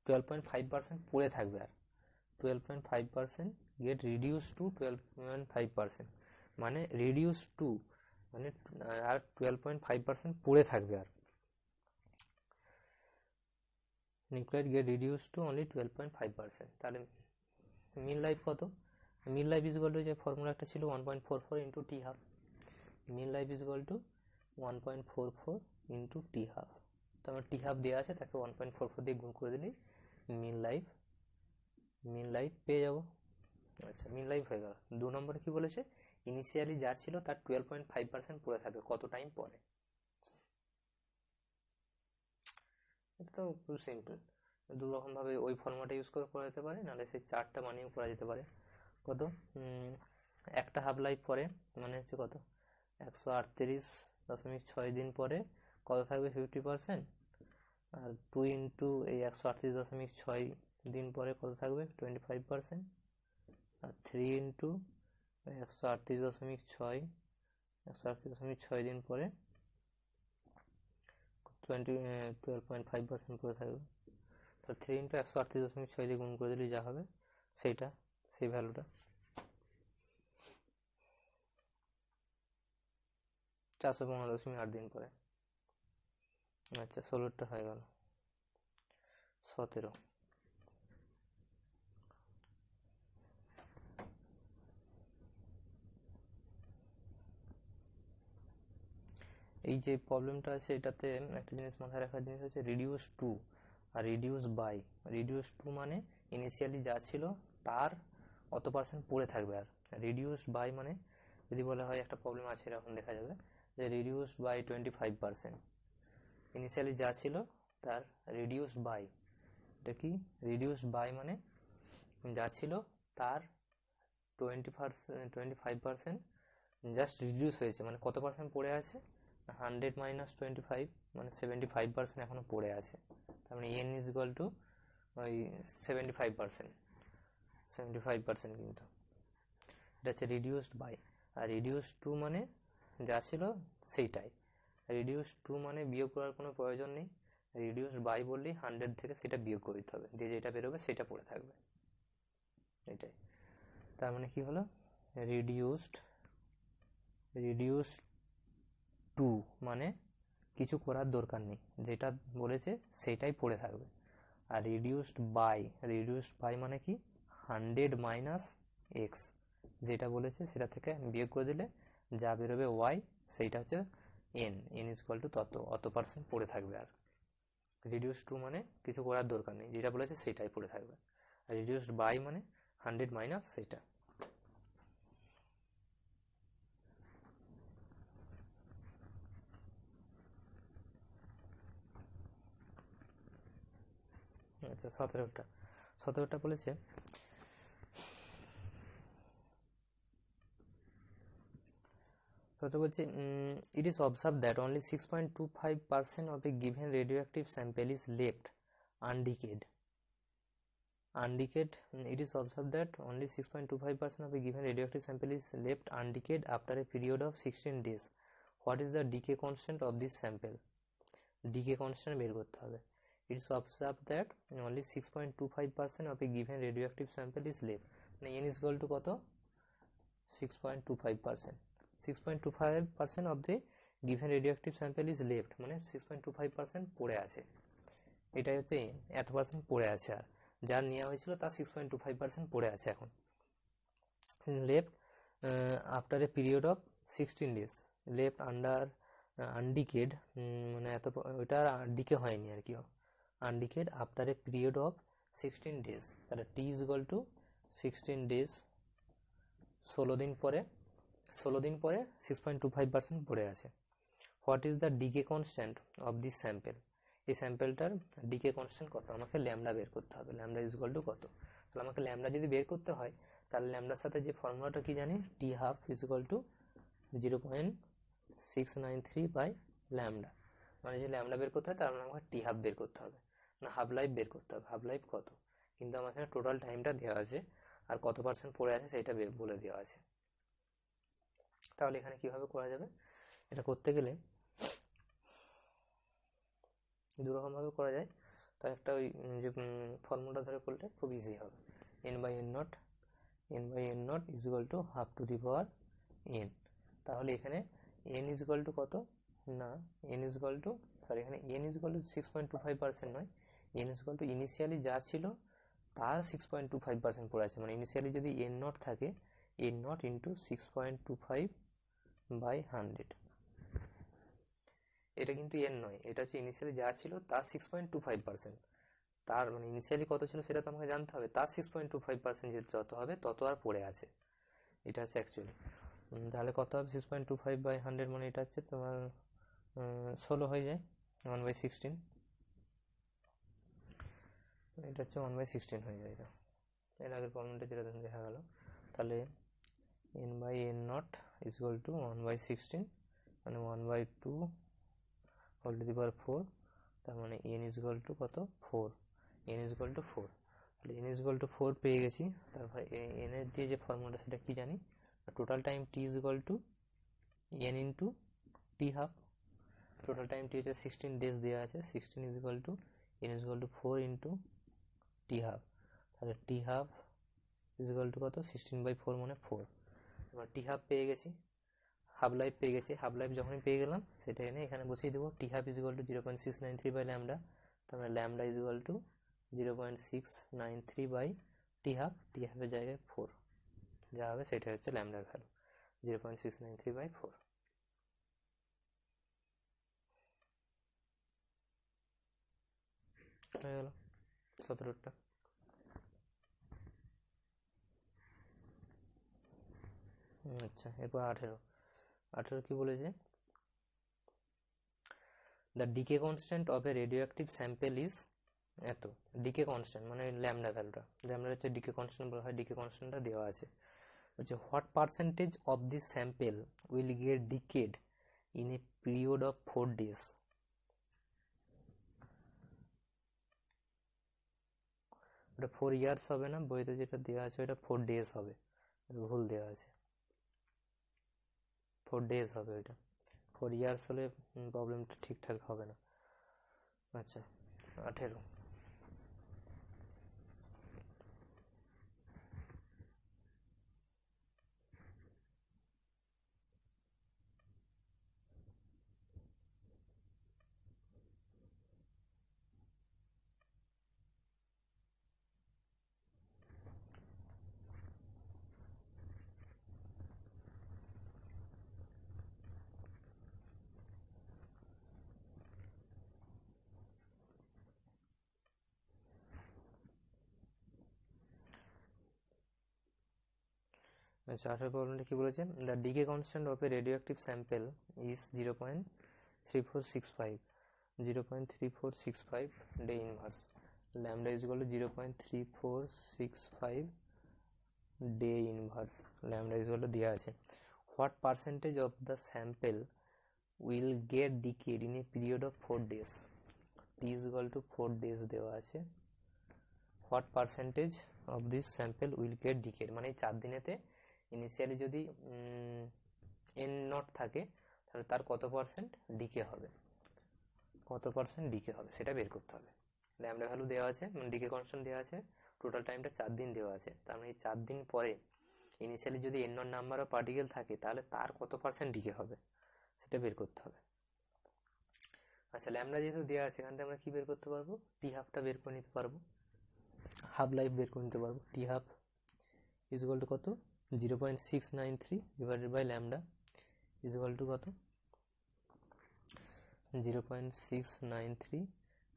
[SPEAKER 1] 12.5% পড়ে থাকবে, আর 12.5% get reduced to 12.5%, মানে reduced to মানে আর 12.5% পড়ে থাকবে, আর nuclide get reduced to only 12.5%। তাহলে মিন লাইফ কত? Mean life is equal to, যে ফর্মুলা একটা ছিল 1.44 into T half. Mean life is equal to 1.44 into T half. তারপর টি হাফ দেওয়া আছে, তাকে 1.44 দিয়ে গুণ করে দিলেই মিন লাইফ পেয়ে যাব। আচ্ছা, মিন লাইফ হয়ে গেল। 2 নম্বরে কি বলেছে? ইনিশিয়ালি যা ছিল তার 12.5% পড়ে থাকবে কত টাইম পরে। এটা তো খুব সিম্পল, দু রকম ভাবে ওই ফর্মুলাটা ইউজ করে করা যেতে পারে, নাহলে সেই চারটা মানেও করা যেতে পারে। কত একটা হাফ লাইফ পরে মানে হচ্ছে কত 138.6 দিন পরে কত থাকবে 50%, আর 2 ইন্টু এই 138.6 দিন পরে কত থাকবে 25%, আর 3 ইন্টু 138.6 দিন পরে 12.5% করে থাকবে। তো 3 ইন্টু 138.6 দিয়ে গুণ করে দিলে যা হবে সেই ভ্যালুটা 415.8 দিন পরে। আচ্ছা, 16টা হয়ে গেল। 17 এই যে প্রবলেমটা আছে, এটাতে একটা জিনিস মাথায় রাখার জিনিস হচ্ছে রিডিউস টু আর রিডিউস বাই। রিডিউস টু মানে ইনিশিয়ালি যা ছিল তার অত পার্সেন্ট পড়ে থাকবে, আর রিডিউস বাই মানে যদি বলা হয় একটা প্রবলেম আছে এরকম দেখা যাবে যে রিডিউস বাই 25%। ইনিশিয়ালি যা ছিল তার রিডিউস বাই, এটা কি রিডিউস বাই মানে যা ছিল তার 25% জাস্ট রিডিউস হয়েছে, মানে কত পার্সেন্ট পড়ে আছে 100 মাইনাস 25 মানে 75% এখনো পড়ে আছে। তার মানে n ইজ ইকুয়াল টু ওই 75%, কিন্তু এটা হচ্ছে রিডিউসড বাই। আর রিডিউস টু মানে যা ছিল সেইটাই, রিডিউস টু মানে বিয়োগ করার কোনো প্রয়োজন নেই, রিডিউস বাই বললেই 100 থেকে সেটা বিয়োগ করে দিতে হবে, দিয়ে যেটা বেরোবে সেটা পড়ে থাকবে, এটাই। তার মানে কি হলো, রিডিউসড টু মানে কিছু করার দরকার নেই, যেটা বলেছে সেটাই পড়ে থাকবে। আর রিডিউসড বাই মানে কি 100 মাইনাস এক্স, যেটা বলেছে সেটা থেকে বিয়োগ করে দিলে যা বেরোবে ওয়াই, সেইটা হচ্ছে এন ইজ ইকুয়াল টু অত পার্সেন্ট পড়ে থাকবে। আর রিডিউস টু মানে কিছু করার দরকার নেই, যেটা বলেছে সেটাই পড়ে থাকবে। আর রিডিউসড বাই মানে 100 মাইনাস সেটা। আচ্ছা 17টা বলেছে it is observed that only 6.25% of a given radioactive sample is left undecayed. It is observed that only 6.25% of a given radioactive sample is left undecayed after a period of 16 days. What is the decay constant of this sample? Decay constant বের করতে হবে। It is observed that only 6.25% of a given radioactive sample is left, মানে n is equal to কত, 6.25%. 6.25% of the given radioactive sample is left, মানে 6.25% পড়ে আছে, এটাই হচ্ছে এত পার্সেন্ট পড়ে আছে। আর যার নেওয়া হয়েছিল তার 6.25% পড়ে আছে এখন। Left after a period of 16 days, left under undecayed, মানে এত ওইটা ডিকে হয়নি আর কি, undecayed after a period of 16 days, তাহলে টি ইজ ইকুয়াল টু 16 ডেজ, 16 দিন পরে 6.25% পড়ে আছে। What is the decay constant of this sample, এই স্যাম্পেলটার ডিকে কনস্ট্যান্ট কত, আমাকে ল্যামডা বের করতে হবে। ল্যামডা ইজ ইকুয়াল টু কত, তাহলে আমাকে ল্যামডা যদি বের করতে হয় তাহলে ল্যামডার সাথে যে ফর্মুলাটা কি জানি, t half is equal to 0.693 by lambda, মানে যে ল্যামডা বের করতে হয় তার মানে আমাকে টি হাফ বের করতে হবে, না হাফ লাইফ বের করতে হবে। হাফ লাইফ কত, কিন্তু আমার এখানে টোটাল টাইমটা দেওয়া আছে আর কত পার্সেন্ট পড়ে আছে সেটা বলে দেওয়া আছে। তাহলে এখানে কিভাবে করা যাবে, এটা করতে গেলে দুরকমভাবে করা যায়। তার একটা ওই যে ফর্মুলা ধরে করলে খুব ইজি হবে, n by N not is equal to half to the power n। তাহলে এখানে n ইজ ইকুয়াল টু কত, না n ইজ ইকুয়াল টু এখানে n ইজ ইকুয়াল টু 6.25% নয়, n is equal two initially যা ছিল তার 6.25% পড়ে আছে, মানে ইনিশিয়ালি যদি n নট থাকে, n নট ইন্টু 6.25 বাই 100, এটা কিন্তু n নয়, এটা হচ্ছে ইনিশিয়ালি যা ছিল তার 6.25%, তার মানে ইনিশিয়ালি কত ছিল সেটা তো আমাকে জানতে হবে, তার 6.25% যত হবে তত আর পড়ে আছে, এটা হচ্ছে অ্যাকচুয়ালি। তাহলে কত হবে 6.25 বাই 100, মানে এটা হচ্ছে তোমার 16 হয়ে যায়, 1/16, এটা হচ্ছে 1/16 হয়ে যায়। এটা এর আগের ফর্মুলাটা যেটা দেখা গেল, তাহলে n by N not is equal to 1/16, মানে 1/2 হোল টু দি পাওয়ার 4, তার মানে n ইজ ইকুয়াল টু কত 4, n ইজ ইকুয়াল টু 4, তাহলে n ইজ ইকুয়াল টু 4 পেয়ে গেছি। তারপর n এর দিয়ে যে ফর্মুলাটা সেটা কি জানি, total time t is equal to n into T half, total time t হচ্ছে 16 ডেজ দেওয়া আছে, 16 is equal to n is equal to 4 into T half, তাহলে টি হাফ ইজ ইকুয়াল টু কত 16/4 মানে 4। এবার টি হাফ পেয়ে গেছি, হাফ লাইফ পেয়ে গেছি, হাফ লাইফ যখনই পেয়ে গেলাম সেটা এখানে বসিয়ে দেবো, t half is equal to 0.693 by lambda, তাহলে lambda is equal to 0.693 by t হাফের জায়গায় 4, যা হবে সেটা হচ্ছে ল্যামডার ভ্যালু 0.693 বাই 4। হয়ে গেল 17টা। আচ্ছা এরপর 18 কি বলেছে, the decay constant of a radioactive sample is এত, ডিকে কনস্ট্যান্ট মানে ল্যামডা ভ্যালুটা, ল্যামডা হচ্ছে ডিকে কনস্ট্যান্ট বলা হয়, ডিকে কনস্ট্যান্টটা দেওয়া আছে। হচ্ছে what percentage of this sample will get decayed in a period of 4 days, ওটা 4 ইয়ার্স হবে না, বইতে যেটা দেওয়া আছে ওটা 4 days হবে, ভুল দেওয়া আছে, 4 days হবে ওইটা, 4 ইয়ার্স হলে প্রবলেমটা ঠিকঠাক হবে না। আচ্ছা 18, আচ্ছা, 18 প্রবলেমটা কি বলেছে? The decay constant of a radioactive sample is 0.3465 day inverse, lambda is equal to 0.3465 day inverse, lambda is equal to দেওয়া আছে। What percentage of the sample will get decayed in a period of 4 days? T is equal to 4 days দেওয়া আছে। What percentage of this sample will get decayed, মানে এই 4 দিনেতে initially যদি N naught থাকে তাহলে তার কত পার্সেন্ট ডিকে হবে, সেটা বের করতে হবে। ল্যামডা ভ্যালু দেওয়া আছে, মানে ডিকে কনস্ট্যান্ট দেওয়া আছে, টোটাল টাইমটা 4 দিন দেওয়া আছে, তার মানে এই 4 দিন পরে ইনিশিয়ালি যদি N nought number of particle থাকে তাহলে তার কত পার্সেন্ট ডিকে হবে সেটা বের করতে হবে। আচ্ছা, ল্যামডা যেহেতু দেওয়া আছে, এখান থেকে আমরা কি বের করতে পারবো? টি হাফটা বের করে নিতে পারবো, হাফ লাইফ বের করে নিতে পারবো। T half is equal to কত? 0.693 divided by lambda is equal to কত? 0.693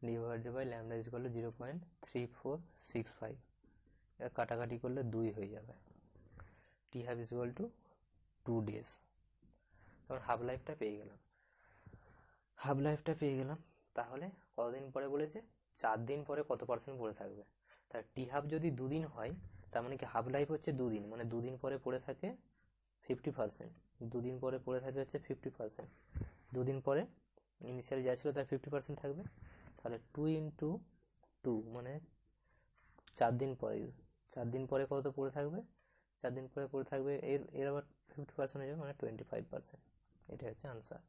[SPEAKER 1] divided by lambda is equal to 0.3465, এটা কাটাকাটি করলে 2 হয়ে যাবে। T half is equal to 2 days। তখন হাফ লাইফটা পেয়ে গেলাম। তাহলে কতদিন পরে বলেছে? 4 দিন পরে কত পার্সেন্ট পড়ে থাকবে। তার টি হাফ যদি 2 দিন হয়, তার মানে কি হাফ লাইফ হচ্ছে 2 দিন, মানে 2 দিন পরে পড়ে থাকে 50%, 2 দিন পরে পড়ে থাকে হচ্ছে 50%। 2 দিন পরে ইনিশিয়ালি যা ছিল তার 50% থাকবে, তাহলে 2 into 2 মানে 4 দিন পরে, 4 দিন পরে কত পড়ে থাকবে? 4 দিন পরে পড়ে থাকবে এর আবার 50% হয়ে যাবে, মানে 25%। এটা হচ্ছে আনসার।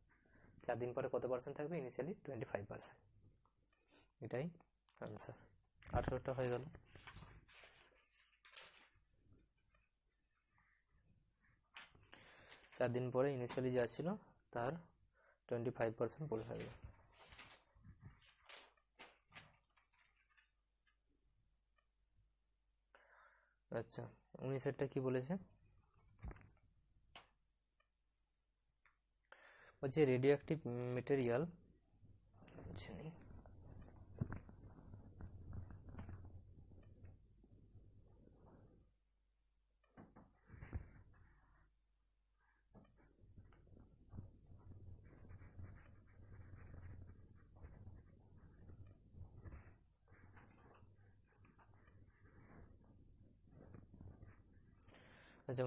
[SPEAKER 1] 4 দিন পরে কত পার্সেন্ট থাকবে? ইনিশিয়ালি 25%, এটাই আনসার। 18টা হয়ে গেল। চার দিন পরে ইনিশিয়ালি যা ছিল তার 25% পড়ে থাকবে। আচ্ছা, 19এরটা কি বলেছে? বলছে রেডিও অ্যাক্টিভ মেটেরিয়াল, আচ্ছা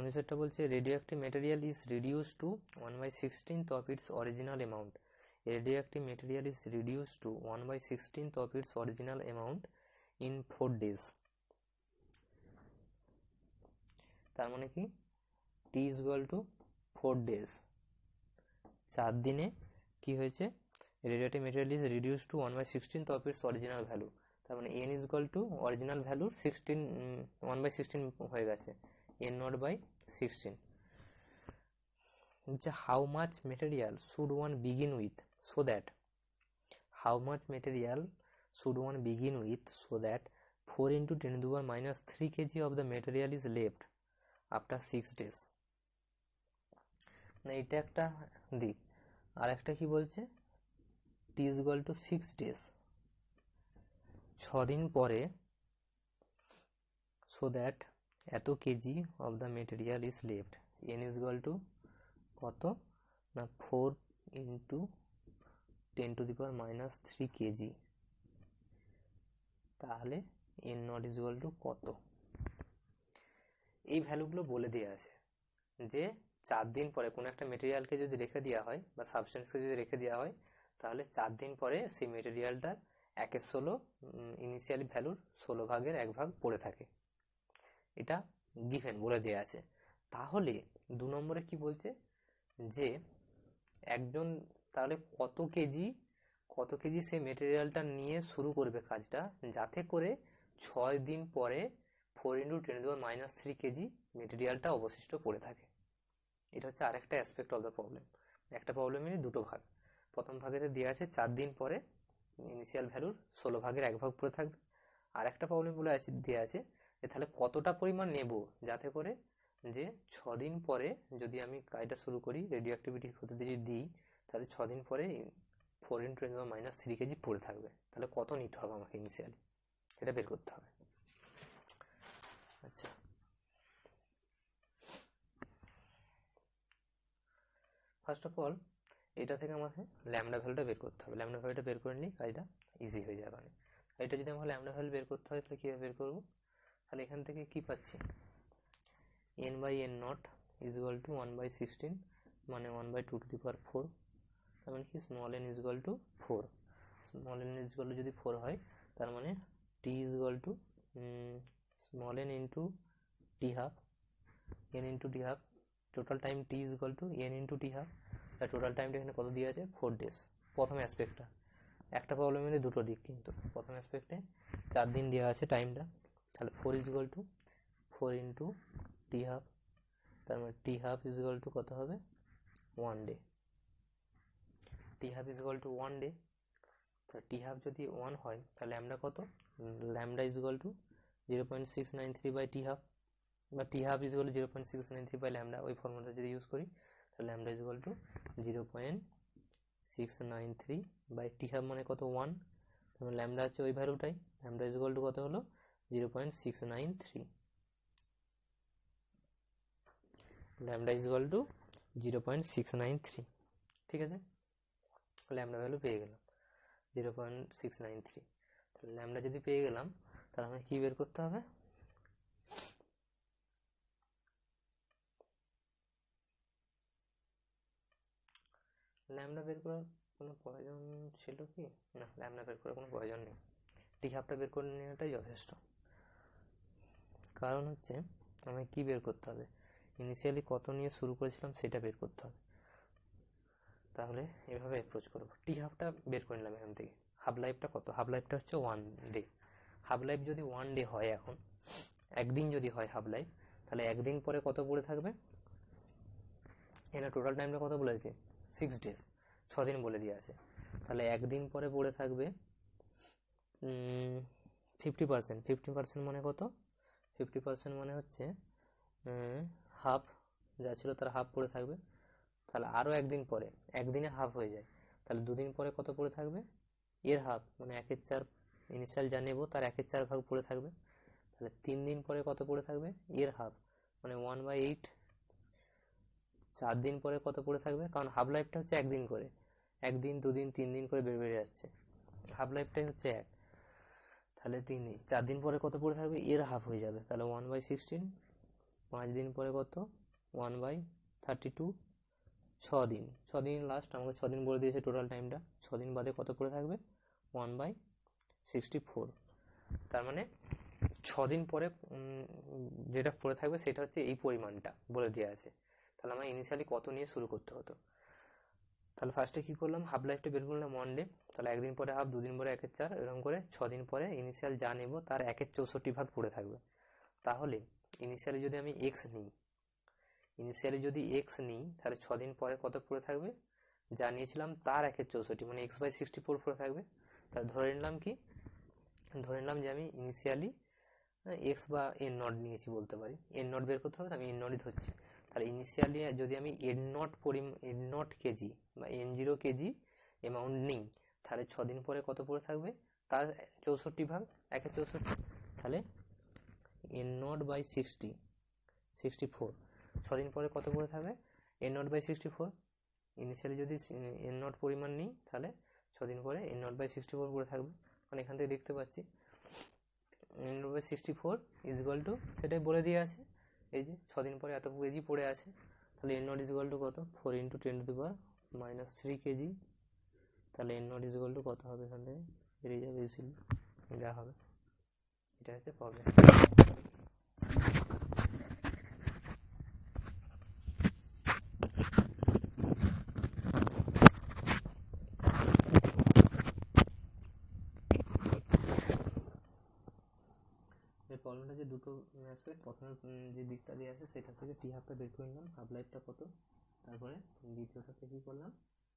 [SPEAKER 1] 19টা বলছে radioactive material is reduce to 1/16 of its original amount. Radioactive material is reduce to 1/16 of its original amount in 4 days। তার মানে কি টি ইজ ইকুয়াল টু 4 days, 4 দিনে কি হয়েছে? Radioactive material is reduce to 1/16 of its original value, তার মানে N is equal two original ভ্যালুর 1/16 হয়ে গেছে, n naught by 16। how much material should one begin with so that 4 into 10 to the power minus 3 kg of the material is left after 6 days। না এটা একটা দিক, আর একটা কি বলছে? t is equal to 6 days, 6 দিন পরে, so that এত KG of the material is left, N is equal to কত? না 4 into 10 to the power minus 3 kg, তাহলে n not is equal to কত? এই ভ্যালুগুলো বলে দেওয়া আছে যে 4 দিন পরে কোনো একটা মেটেরিয়ালকে যদি রেখে দেওয়া হয় বা সাবস্টেন্সকে যদি রেখে দেওয়া হয়, তাহলে 4 দিন পরে সেই মেটেরিয়ালটার 1/16 ইনিশিয়ালি ভ্যালুর 16 ভাগের 1 ভাগ পড়ে থাকে, এটা গিভেন বলে দেওয়া আছে। তাহলে 2 নম্বরে কি বলছে? যে একজন তাহলে কত কেজি সে মেটেরিয়ালটা নিয়ে শুরু করবে কাজটা, যাতে করে 6 দিন পরে 4 into 10 to the power minus 3 KG মেটেরিয়ালটা অবশিষ্ট পড়ে থাকে। এটা হচ্ছে আরেকটা অ্যাসপেক্ট অফ দ্য প্রবলেম। একটা প্রবলেমেরই দুটো ভাগ। প্রথম ভাগেতে দেওয়া আছে 4 দিন পরে ইনিশিয়াল ভ্যালুর 16 ভাগের 1 ভাগ পড়ে থাকবে, আর একটা প্রবলেম বলে আছে দেওয়া আছে যে তাহলে কতটা পরিমাণ নেব যাতে করে যে 6 দিন পরে যদি আমি কাজটা শুরু করি, রেডিও অ্যাক্টিভিটির ক্ষেত্রে যদি দিই, তাহলে 6 দিন পরে 4 into 10 to the power minus 3 KG পড়ে থাকবে, তাহলে কত নিতে হবে আমাকে ইনিশিয়ালি, সেটা বের করতে হবে। আচ্ছা ফার্স্ট অফ অল এটা থেকে আমাকে ল্যামডা ভ্যালুটা বের করতে হবে। ল্যামডা ভ্যালুটা বের করে নিলেই কাজটা ইজি হয়ে যাবে। মানে এটা যদি আমাকে ল্যামডা ভ্যালু বের করতে হয় তাহলে কীভাবে বের করবো? তাহলে এখান থেকে কি পাচ্ছি, n by N not is equal to 1/16 মানে 1/2^4, তার মানে কি small n is equal to 4। Small n is equal to যদি 4 হয় তার মানে t is equal to small n into t half, n into t half, total time t is equal to n into t half. তার total টাইমটা এখানে কত দিয়ে আছে? 4 days। প্রথম অ্যাসপেক্টটা, একটা প্রবলেমের দুটো দিক, কিন্তু প্রথম অ্যাসপেক্টে 4 দিন দেওয়া আছে টাইমটা। তাহলে 4 is equal to 4 into t half, তার মানে t half is equal to কত হবে? 1 day। t half is equal to 1 day। তো t হাফ যদি 1 হয় তাহলে ল্যামডা কত? Lambda is equal to 0.693 by t half, বা t half is equal to 0.693 by lambda. ওই ফর্মুলাটা যদি ইউজ করি তাহলে lambda is equal to 0.693 by t half মানে কত? 1। তাহলে ল্যামডা হচ্ছে ওই ভ্যালুটাই, ল্যামডা ইজ ইকুয়াল টু কত হলো? 0.693। Lambda is equal to 0.693। ঠিক আছে, ল্যামডা ভ্যালু পেয়ে গেলাম 0.693। তাহলে ল্যামডা যদি পেয়ে গেলাম তাহলে আমাকে কি বের করতে হবে? ল্যামডা বের করার কোনো প্রয়োজন ছিল কি? না, ল্যামডা বের করার কোনো প্রয়োজন নেই, টি হাফটা বের করে নেওয়াটাই যথেষ্ট। কারণ হচ্ছে আমাকে কি বের করতে হবে? ইনিশিয়ালি কত নিয়ে শুরু করেছিলাম সেটা বের করতে হবে। তাহলে এভাবে অ্যাপ্রোচ করবো। টি হাফটা বের করে নিলাম এখান থেকে। হাফ লাইফটা কত? হাফ লাইফটা হচ্ছে 1 day। হাফ লাইফ যদি 1 day হয়, এখন একদিন যদি হয় হাফ লাইফ, তাহলে একদিন পরে কত পড়ে থাকবে? এখানে টোটাল টাইমটা কত বলেছে? 6 days, 6 দিন বলে দিয়ে আছে। তাহলে একদিন পরে পড়ে থাকবে 50%। 50% মানে কত? 50% মানে হচ্ছে হাফ, যা ছিল তার হাফ পড়ে থাকবে। তাহলে আরও একদিন পরে, একদিনে হাফ হয়ে যায়, তাহলে দুদিন পরে কত পড়ে থাকবে? এর হাফ মানে 1/4, ইনিশিয়াল যা নেবো তার 1/4 ভাগ পড়ে থাকবে। তাহলে 3 দিন পরে কত পড়ে থাকবে? এর হাফ মানে 1/8। 4 দিন পরে কত পড়ে থাকবে? কারণ হাফ লাইফটা হচ্ছে একদিন করে, একদিন, দুদিন, 3 দিন করে বেড়ে বেড়ে যাচ্ছে, হাফ লাইফটাই হচ্ছে 1। তাহলে 3 দিন, 4 দিন পরে কত পড়ে থাকবে? এর হাফ হয়ে যাবে, তাহলে 1/16। 5 দিন পরে কত? 1/32। 6 দিন, 6 দিন লাস্ট, আমাকে 6 দিন বলে দিয়েছে টোটাল টাইমটা। 6 দিন বাদে কত পড়ে থাকবে? 1/64। তার মানে 6 দিন পরে যেটা পড়ে থাকবে সেটা হচ্ছে এই পরিমাণটা বলে দেওয়া আছে। তাহলে আমার ইনিশিয়ালি কত নিয়ে শুরু করতে হতো? তাহলে ফার্স্টে কী করলাম? হাফ লাইফটা বের করলাম 1 day। তাহলে একদিন পরে হাফ, দুদিন পরে 1/4, এরকম করে 6 দিন পরে ইনিশিয়াল যা নেব তার 1/64 ভাগ পড়ে থাকবে। তাহলে ইনিশিয়ালি যদি আমি এক্স নিই, তাহলে 6 দিন পরে কত পড়ে থাকবে? যা নিয়েছিলাম তার 1/64 মানে x/64 পড়ে থাকবে। তাহলে ধরে নিলাম কি? ধরে নিলাম যে আমি ইনিশিয়ালি এক্স বা এন নট নিয়েছি বলতে পারি। এন নট বের করতে হবে, আমি এন নটই ধরছি। তাহলে ইনিশিয়ালি যদি আমি এন নট কেজি বা n0 কেজি অ্যামাউন্ট নিই, তাহলে 6 দিন পরে কত পড়ে থাকবে? তার 64 ভাগ 1/64। তাহলে এন নট বাই 64, 6 দিন পরে কত পড়ে থাকবে? N not by 64। ইনিশিয়ালি যদি এন নট পরিমাণ নিই তাহলে 6 দিন পরে এন নট বাই 64 পড়ে থাকবে। মানে এখান থেকে দেখতে পাচ্ছি N not by 64 is equal to, সেটাই বলে দিয়ে আছে, এই যে 6 দিন পরে এত কেজি পড়ে আছে। তাহলে n not is equal to কত? 4 × 10⁻³ কেজি। তাহলে n not is equal to কত হবে? এখান থেকে বেরিয়ে যাবে ইজিলি, যা হবে। এটা হচ্ছে প্রবলেম। প্রবলেমটা যে দুটো অ্যাসপেক্ট, প্রথমে যে দিকটা দিয়ে আছে সেটা থেকে টি হাফটা বের করে নিলাম, হাফ লাইফটা কত, তারপরে দ্বিতীয়টাতে কী করলাম?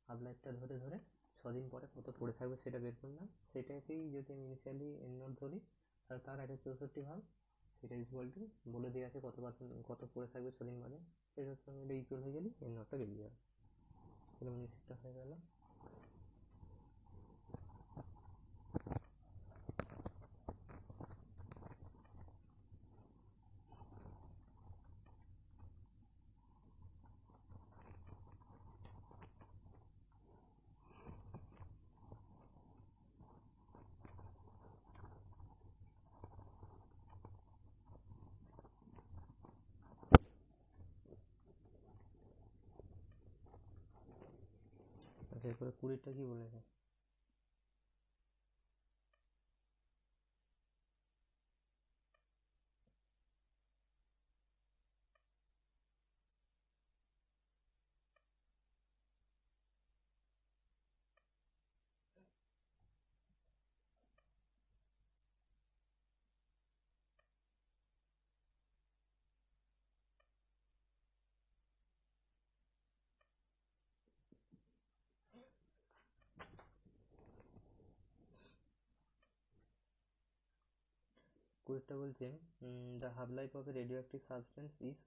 [SPEAKER 1] হাফ লাইফটা ধরে ধরে 6 দিন পরে কত পড়ে থাকবে সেটা বের করলাম। সেটাকেই যদি আমি ইনিশিয়ালি এন নট ধরি তাহলে তার 1/64 ভাগ, সেটা ইকুয়াল টু বলে দেওয়া আছে কত পড়ে থাকবে 6 দিন বাদে, সেটার সঙ্গে এটা ইকুয়াল হয়ে গেলে এন নটটা বেরিয়ে যাবে। এরকম সেটা হয়ে গেল। আচ্ছা, এরপরে 20টা কি বলেছে? কুড়িটা বলছে the half life of a radioactive substance is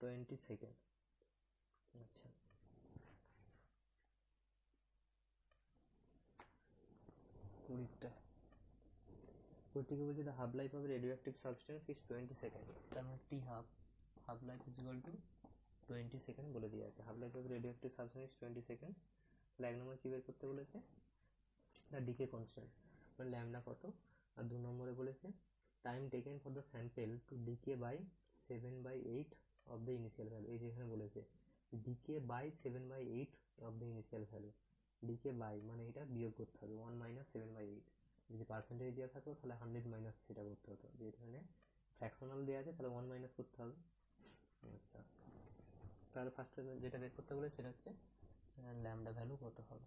[SPEAKER 1] 20 second. আচ্ছা, কুড়িটা বলছে the half life of radioactive substance is 20 second. তার মানে টি half life is equal to 20 second বলে দিয়ে আছে। Half life of radioactive substance is 20 second. তাহলে 1 নম্বর কি বের করতে বলেছে? দ্য ডিকে কনস্ট্যান্ট, মানে ল্যামডা কত। আর 2 নম্বরে বলেছে time taken for the sample to decay by 7/8 of the initial value. এই যেখানে বলেছে decay by 7/8 of the initial value. Decay by মানে এটা বিয়োগ করতে হবে 1 - 7/8। যদি পার্সেন্টেজ দেওয়া থাকতো তাহলে 100 মাইনাস সেটা করতে হতো, যে এখানে ফ্র্যাকশনাল দেওয়া আছে তাহলে 1 মাইনাস করতে হবে। আচ্ছা, তাহলে ফার্স্টে যেটা বের করতে বলে সেটা হচ্ছে ল্যামডা ভ্যালু কত হবে।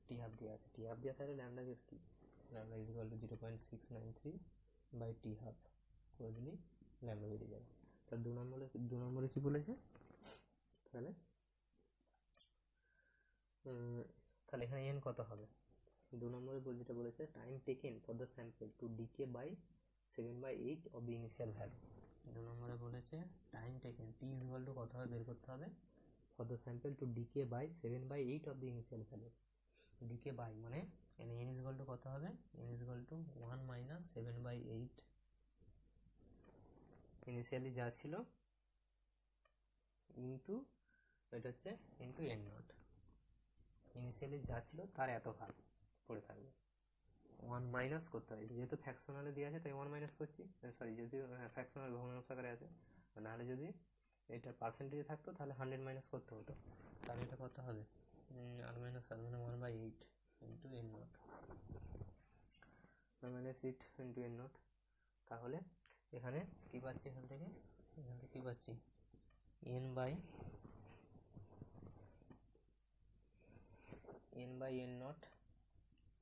[SPEAKER 1] টি হাফ দেওয়া আছে, টি হাফ দেওয়া থাকলে ল্যামডা বের কি, lambda is equal to 0.693 by T half করে দিলেই ল্যামডা বেরিয়ে যাবে। তার 2 নম্বরে কি বলেছে? তাহলে এখানে এন কত হবে? 2 নম্বরে যেটা বলেছে time taken for the sample to decay by 7/8 of the initial value. 2 নম্বরে বলেছে time taken T is equal to কত হবে বের করতে হবে for the sample to decay by 7/8 of the initial value. Decay by মানে এন ইজ ইকুয়াল টু কত হবে? N is equal to 1 - 7/8 initially যা ছিল ইন্টু এটা হচ্ছে ইন্টু এন নট। ইনিশিয়ালি যা ছিল তার এত ভাগ পড়ে থাকবে, 1 মাইনাস করতে হবে। যেহেতু ফ্র্যাকশনালে দেওয়া আছে তাই 1 মাইনাস করছি। সরি, যদি ফ্র্যাকশনাল ভগ্নাংশ আকারে আছে, নাহলে যদি এটা পার্সেন্টেজে থাকতো তাহলে 100 মাইনাস করতে হতো। তাহলে এটা কত হবে? আর মাইনাস আর মানে 1/8 into N nought, -8 into N nought. তাহলে এখানে কি পাচ্ছি? এখান থেকে কি পাচ্ছি? N by N nought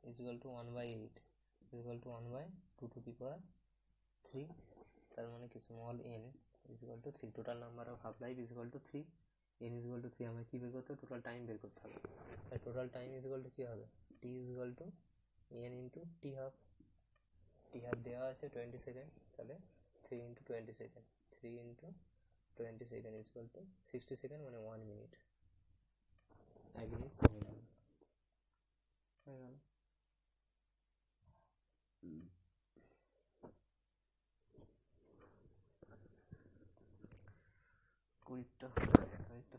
[SPEAKER 1] is equal to 1/8 is equal to 1/2 to the power 3। তার মানে কি small n is equal to 3। Total number of half life is equal to 3, n is equal to 3। আমাকে কি বের করতে হবে? টোটাল টাইম বের করতে হবে। তাই total time is equal to কি হবে? t is equal to n into t half। t half দেওয়া আছে 20 সেকেন্ড, তাহলে 3 into 20 second, 3 into 20 second is equal to 60 second, মানে 1 মিনিট। 1 মিনিট সময় লাগবে। হয়ে গেল। কুড়িটা হয়তো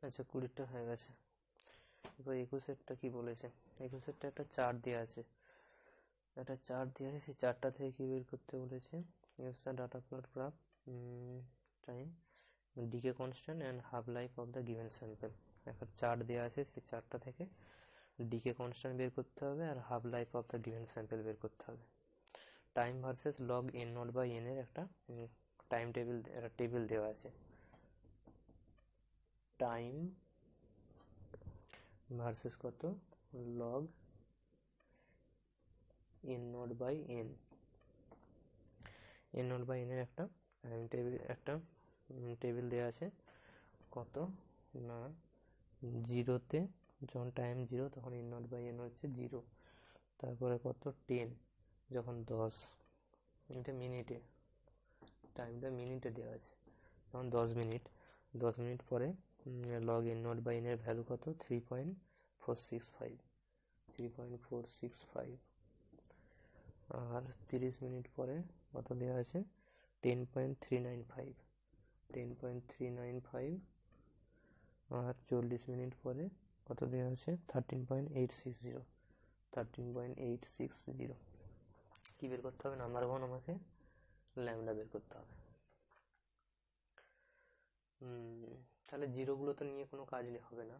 [SPEAKER 1] আচ্ছা 20টা হয়ে গেছে। এবার 21এরটা কি বলেছে? 21এরটা একটা চার্ট দেওয়া আছে, সেই চার্টটা থেকে কি বের করতে বলেছে? Use the data plot graph, time, decay constant and half life of the given sample. একটা চার্ট দেওয়া আছে, সেই চার্টটা থেকে ডিকে কনস্ট্যান্ট বের করতে হবে আর half life of the given sample বের করতে হবে। Time versus log N not by N এর একটা টাইম টেবিল, একটা টেবিল দেওয়া আছে। টাইম ভার্সেস কত, log N not by n, n not by N এর একটা টাইম টেবিল, একটা টেবিল দেওয়া আছে। কত না, জিরোতে যখন টাইম 0 তখন এন নট বাই এন হচ্ছে 0, তারপরে কত 10 যখন 10, এটা মিনিটে, টাইমটা মিনিটে দেওয়া আছে, তখন 10 মিনিট, 10 মিনিট পরে log N not by N এর ভ্যালু কত 3.465, আর 30 মিনিট পরে কত দেওয়া আছে 10.395, আর 40 মিনিট পরে কত দেওয়া আছে 13.860। কি বের করতে হবে? নাম্বার 1 আমাকে ল্যামডা বের করতে হবে। তাহলে জিরোগুলো তো নিয়ে কোনো কাজ হবে না,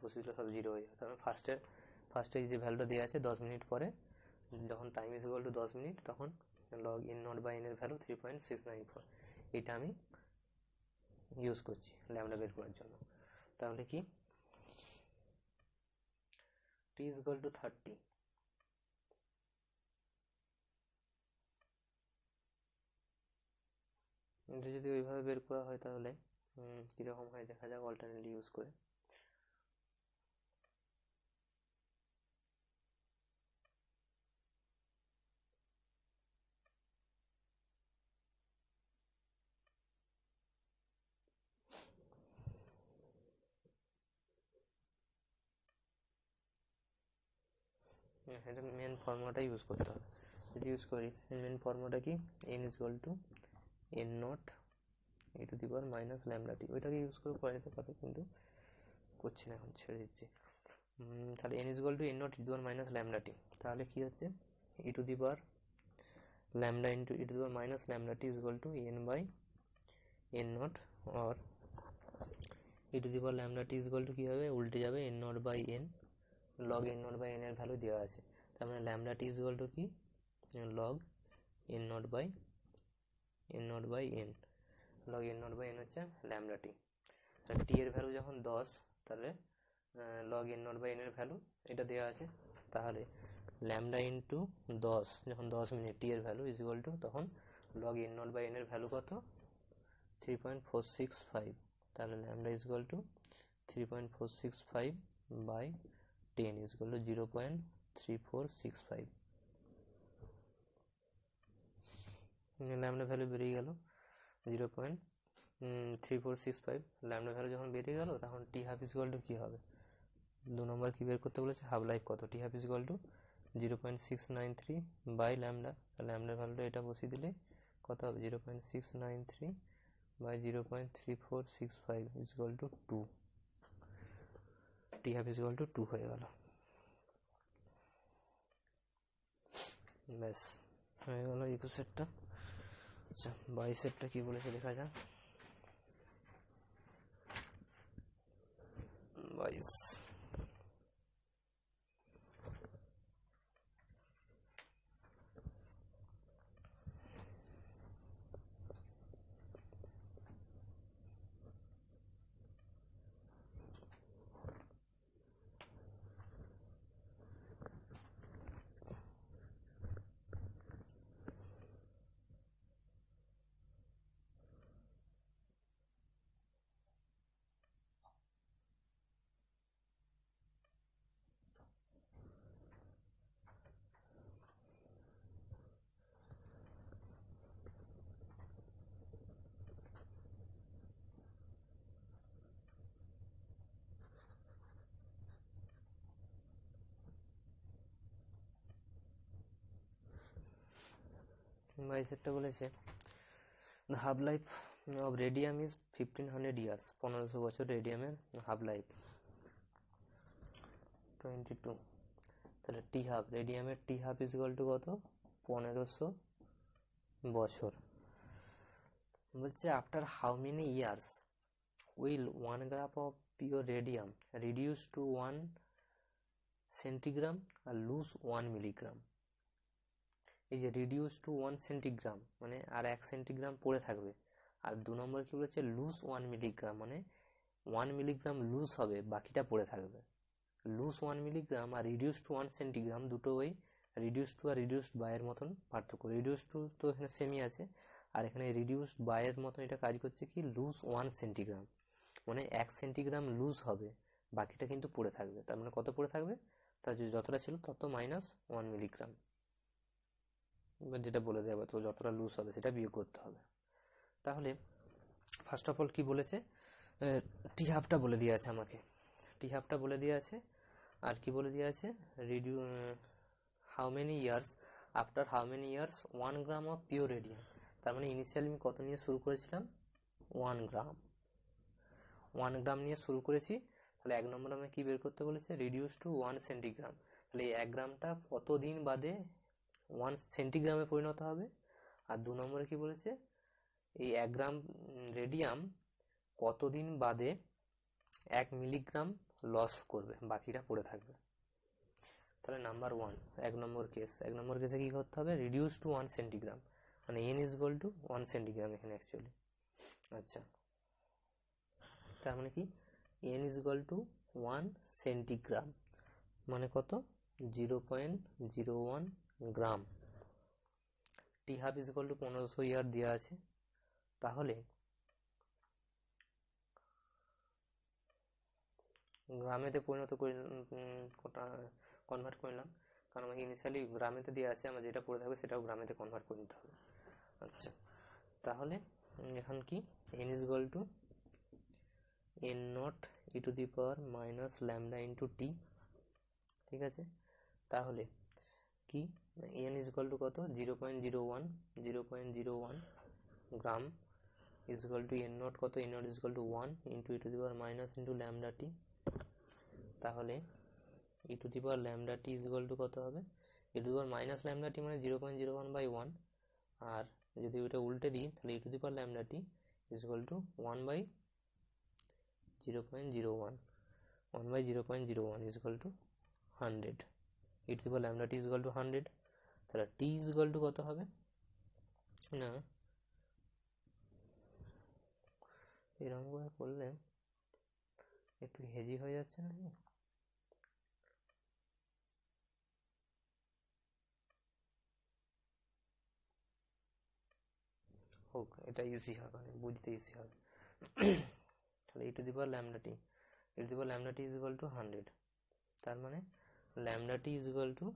[SPEAKER 1] বসেছিল সব জিরো হয়ে যাবে। তাহলে ফার্স্টে যে ভ্যালুটা দেওয়া আছে 10 মিনিট পরে, যখন time is equal to 10 minute, তখন log N not by N এর ভ্যালু 3.694, এটা আমি ইউজ করছি ল্যামডা বের করার জন্য। তাহলে কি t is equal to 30, এটা যদি ওইভাবে বের করা হয় তাহলে কিরকম হয় দেখা যাক অল্টারনেটলি ইউজ করে। এটা মেন ফর্মুলাটা ইউজ করতে হবে। যদি ইউজ করি, মেন ফর্মুলাটা কি, n is equal to n nought e to the power minus lambda t, ওইটাকে ইউজ করে করা যেতে পারে, কিন্তু করছি না, এখন ছেড়ে দিচ্ছি। তাহলে n is equal to n nought e to the power minus lambda টি, তাহলে কি হচ্ছে e to the power lambda into e to the power minus lambda t is equal to n by n nought, or e to the power lambda t is equal to কি হবে, উল্টে যাবে n not by n, log N not by N এর value দেওয়া আছে, তার মানে lambda T is equal to কি, log N not by N, log N not by N হচ্ছে ল্যামডা টি। তাহলে টি এর ভ্যালু যখন 10, তাহলে log N not by N এর ভ্যালু এটা দেওয়া আছে, তাহলে ল্যামডা ইন্টু 10 যখন 10 মিনিট টি এর ভ্যালু ইজ ইকুয়াল টু, তখন log N not by N এর ভ্যালু কত 3.465, তাহলে lambda is equal to 3.465 by 10 is equal to 0.3465, lambda value বেরিয়ে গেল 0.3465। ল্যামডা ভ্যালু যখন বেরিয়ে গেল, তখন T half is equal to কি হবে, 2 নম্বর কি বের করতে বলেছে, হাফ লাইফ কত, T half is equal to 0.693 by lambda, lambda ভ্যালুটা এটা বসিয়ে দিলে কত হবে 0.693 by 0.3465 is equal to 2, T half is equal to 2 হয়ে গেল। ব্যাস হয়ে গেল 21এরটা। আচ্ছা 22এরটা কি বলেছে দেখা যাক। 22 22এরটা বলেছে, the half life of radium is 1500 years, 1500 বছর রেডিয়ামের হাফ লাইফ। 22, তাহলে টি হাফ, রেডিয়ামের T half is equal to কত, 1500 বছর। বলছে after how many years will 1 gram of pure radium reduce to 1 centigram আর লুজ 1 মিলিগ্রাম। এই যে রিডিউস টু 1 সেন্টিগ্রাম মানে আর 1 সেন্টিগ্রাম পড়ে থাকবে, আর 2 নম্বর কি বলেছে, লুজ 1 মিলিগ্রাম মানে 1 মিলিগ্রাম লুজ হবে, বাকিটা পড়ে থাকবে। লুজ 1 মিলিগ্রাম আর রিডিউস টু 1 সেন্টিগ্রাম দুটো ওই রিডিউস টু আর রিডিউসড বাই-এর মতন পার্থক্য। রিডিউস টু তো এখানে সেমই আছে, আর এখানে রিডিউসড বাই-এর মতন এটা কাজ করছে কি, লুজ 1 সেন্টিগ্রাম মানে 1 সেন্টিগ্রাম লুজ হবে, বাকিটা কিন্তু পড়ে থাকবে। তার মানে কত পড়ে থাকবে, তার যতটা ছিল তত মাইনাস 1 মিলিগ্রাম, যেটা বলে দেওয়া, তো যতটা লুজ হবে সেটা বিয়োগ করতে হবে। তাহলে ফার্স্ট অফ অল কি বলেছে, টি হাফটা বলে দিয়ে আছে আমাকে, টি হাফটা বলে দিয়ে আছে, আর কি বলে দিয়ে আছে, how many years, after how many years 1 gram of pure radium. তার মানে ইনিশিয়ালি আমি কত নিয়ে শুরু করেছিলাম, 1 গ্রাম, 1 গ্রাম নিয়ে শুরু করেছি। তাহলে 1 নম্বর আমি কি বের করতে বলেছে, রিডিউস টু 1 সেন্টিগ্রাম। তাহলে এই 1 গ্রামটা কতদিন বাদে 1 সেন্টিগ্রামে পরিণত হবে। আর 2 নম্বরে কি বলেছে, এই 1 গ্রাম রেডিয়াম কতদিন বাদে 1 মিলিগ্রাম লস করবে, বাকিটা পড়ে থাকবে। তাহলে নাম্বার 1 1 নম্বর কেস, 1 নম্বর কেসে কি করতে হবে, রিডিউস টু 1 সেন্টিগ্রাম মানে n is equal to 1 centigram এখানে অ্যাকচুয়ালি। আচ্ছা, তার মানে কি n is equal to 1 centigram মানে কত, 0.01 গ্রাম। টি হাফ ইজ ইকুয়াল টু 1500 ইয়ার দেওয়া আছে। তাহলে গ্রামেতে পরিণত করে কনভার্ট করলাম, কারণ আমাকে ইনিশিয়ালি গ্রামেতে দেওয়া আছে, আমার যেটা পড়ে থাকবে সেটাও গ্রামেতে কনভার্ট করে নিতে হবে। আচ্ছা, তাহলে এখন কি n is equal to n nought e to the power minus lambda into T, ঠিক আছে। তাহলে কি n ইজ ইকুয়াল টু কত, 0.01 gram is equal to n nought কত, n not is equal to 1 into e to the power minus into lambda টি। তাহলে e to the power lambda T is equal to কত হবে, e to the power minus lambda T মানে 0.01/1, আর যদি ওটা উল্টে দিই তাহলে e to the power lambda T is equal to 1/0.01, 1/0.01 is equal to 100, e to the power lambda T is equal to 100। তাহলে টি ইজ ইকুয়াল টু কত হবে না, এরকম করে করলে একটু হেজি হয়ে যাচ্ছে না, হোক, এটা ইজি হবে, বুঝতে ইজি হবে। তাহলে e to the power lambda T, e to the power lambda T is equal to 100। তার মানে lambda T is equal to,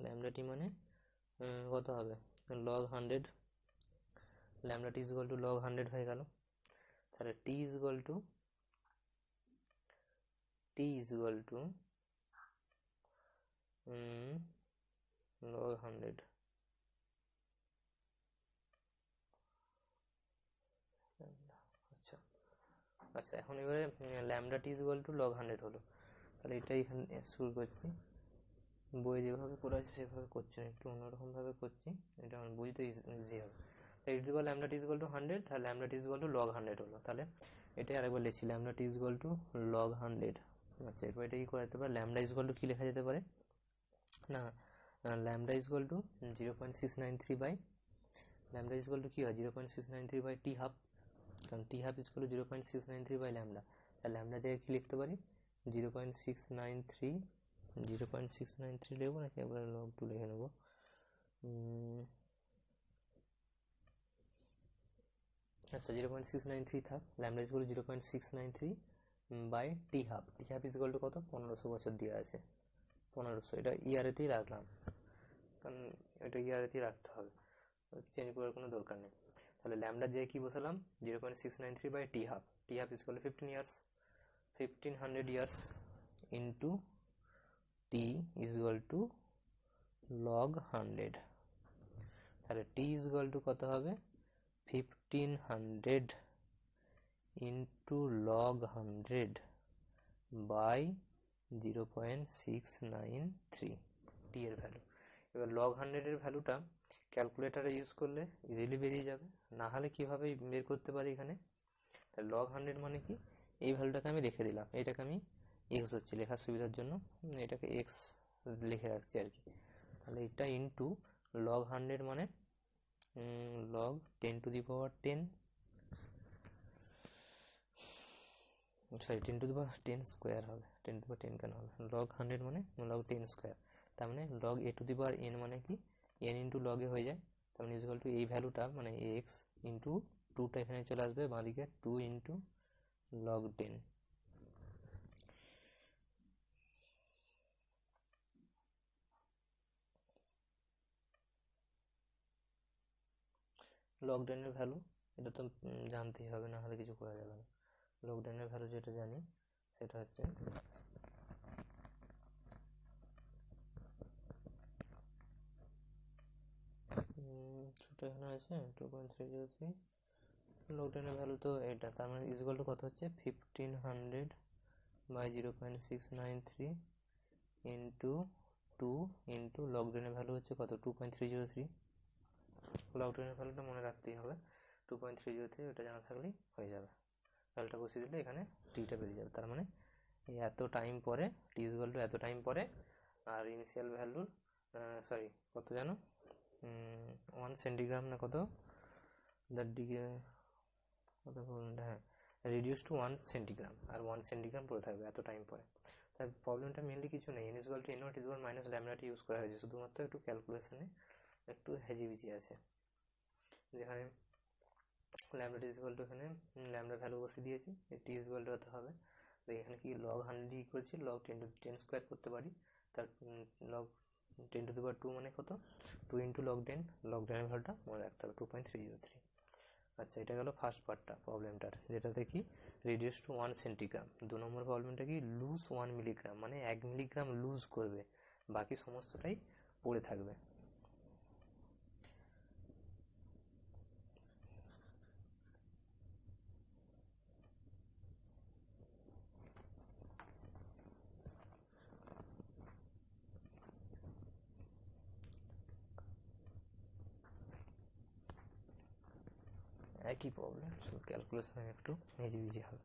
[SPEAKER 1] lambda T মানে কত হবে, log 100, lambda T is equal to log 100 হয়ে গেল। তাহলে টি ইজ ইকুয়াল টু log 100। আচ্ছা আচ্ছা, এখন এবারে lambda T is equal to log 100 হলো। তাহলে এটাই এখানে শুরু করছি, বই যেভাবে করা আছে সেভাবে করছি না, একটু অন্যরকমভাবে করছি, এটা আমার বুঝতে ইজি হবে। তাই is equal lambda t is equal to 100, তাহলে lambda T is equal to log 100 হলো। তাহলে এটাই আরেকবার লিখছি, lambda t is equal to log 100। আচ্ছা, এরপর এটা কি করা যেতে পারে, ল্যামডা ইজ ইকুয়াল টু কি লেখা যেতে পারে না, lambda is equal to 0.693 by, lambda is equal to কি হয়, 0.693 বাই টি হাফ, কারণ T half is equal to 0.693 by lambda. তাহলে ল্যামডা জায়গায় কি লিখতে পারি, 0.693 লিখবো নাকি একবার লগ 2 লিখে নেবো, আচ্ছা 0.693 থাক, lambda is equal to 0.693 by T half, T half is equal to কত, 1500 বছর দেওয়া আছে, 1500, এটা ইয়ারেতেই রাখলাম, কারণ এটা ইয়ারেতেই রাখতে হবে, চেঞ্জ করার কোনো দরকার নেই। তাহলে ল্যামডা দিয়ে কি বসালাম, 0.693 by T half, T half is equal to 15 years, 1500 years into T is equal to log 100। তাহলে টি ইজ ইকুয়াল টু কত হবে, 1500 ইন্টু লগ 100 বাই 0.693 টি এর ভ্যালু। এবার লগ 100 এর ভ্যালুটা ক্যালকুলেটারে ইউজ করলে ইজিলি বেরিয়ে যাবে, না হলে কিভাবে বের করতে পারি এখানে। লগ 100 মানে কি, এই ভ্যালুটাকে আমি রেখে দিলাম, এটাকে আমি এক্স হচ্ছে লেখার সুবিধার জন্য এটাকে এক্স লিখে রাখছি আর কি। তাহলে এটা ইন্টু লগ 100 মানে log 10 two the power 10, sorry 10 two the power 10 square হবে, 10 টু দি পাওয়ার 10 কেন হবে, লগ 100 মানে লগ 10 স্কোয়ার, তার মানে log A two the power N মানে কি এন ইন্টু লগে হয়ে যায়, তার মানে ইকুয়াল টু এই ভ্যালুটা মানে এক্স ইন্টু 2টা এখানে চলে আসবে বাঁদিকে 2 ইন্টু লগ 10। লগ 10 এর ভ্যালু এটা তো জানতেই হবে, না হলে কিছু করা যাবে না। লগ 10 এর ভ্যালু যেটা জানি সেটা হচ্ছে ছোটো এখানে আছে 2.303, লগ 10 এর ভ্যালু তো এটা, তার মানে ইকুয়াল টু কত হচ্ছে 1500 বাই 0.693 ইন্টু 2 ইন্টু লগ 10 এর ভ্যালু হচ্ছে কত 2.303। লগ 10 এর ভ্যালুটা মনে রাখতেই হবে 2.303, ওটা জানা থাকলেই হয়ে যাবে। ভ্যালুটা বসিয়ে দিলে এখানে টিটা বেরিয়ে যাবে, তার মানে এত টাইম পরে টি ইকুয়াল টু এত টাইম পরে, আর ইনিশিয়াল ভ্যালুর সরি কত জানো 1 সেন্টিগ্রাম না কত, দ্যাট দিকে কত বলুন, হ্যাঁ রিডিউস টু 1 সেন্টিগ্রাম, আর 1 সেন্টিগ্রাম পড়ে থাকবে এত টাইম পরে। তার প্রবলেমটা মেনলি কিছু নেই, N equal to N nought equal minus ল্যামডাটি use করা হয়েছে, শুধুমাত্র একটু ক্যালকুলেশনে একটু হেজিবিজি আছে, যেখানে ল্যামডা ইকুয়াল টু এখানে ল্যামডা ভ্যালু বসিয়ে দিয়েছি, টি ইকুয়াল টু হতে হবে, তো এখানে কি লগ 100 ই করেছি লগ 10 টু 10 স্কোয়ার করতে পারি, তার লগ 10 টু দি পাওয়ার 2 মানে কত 2 ইন্টু লগ 10, লগ 10 এর ভ্যালুটা মনে রাখতে হবে 2.303। আচ্ছা, এটা গেল ফার্স্ট পার্টটা প্রবলেমটার, যেটাতে কি রিডিউস টু 1 সেন্টিগ্রাম। 2 নম্বর প্রবলেমটা কি লুজ 1 মিলিগ্রাম, মানে 1 মিলিগ্রাম লুজ করবে, বাকি সমস্তটাই পড়ে থাকবে। একই প্রবলেম, শুধু ক্যালকুলেশন একটু হেজিবিজি হবে।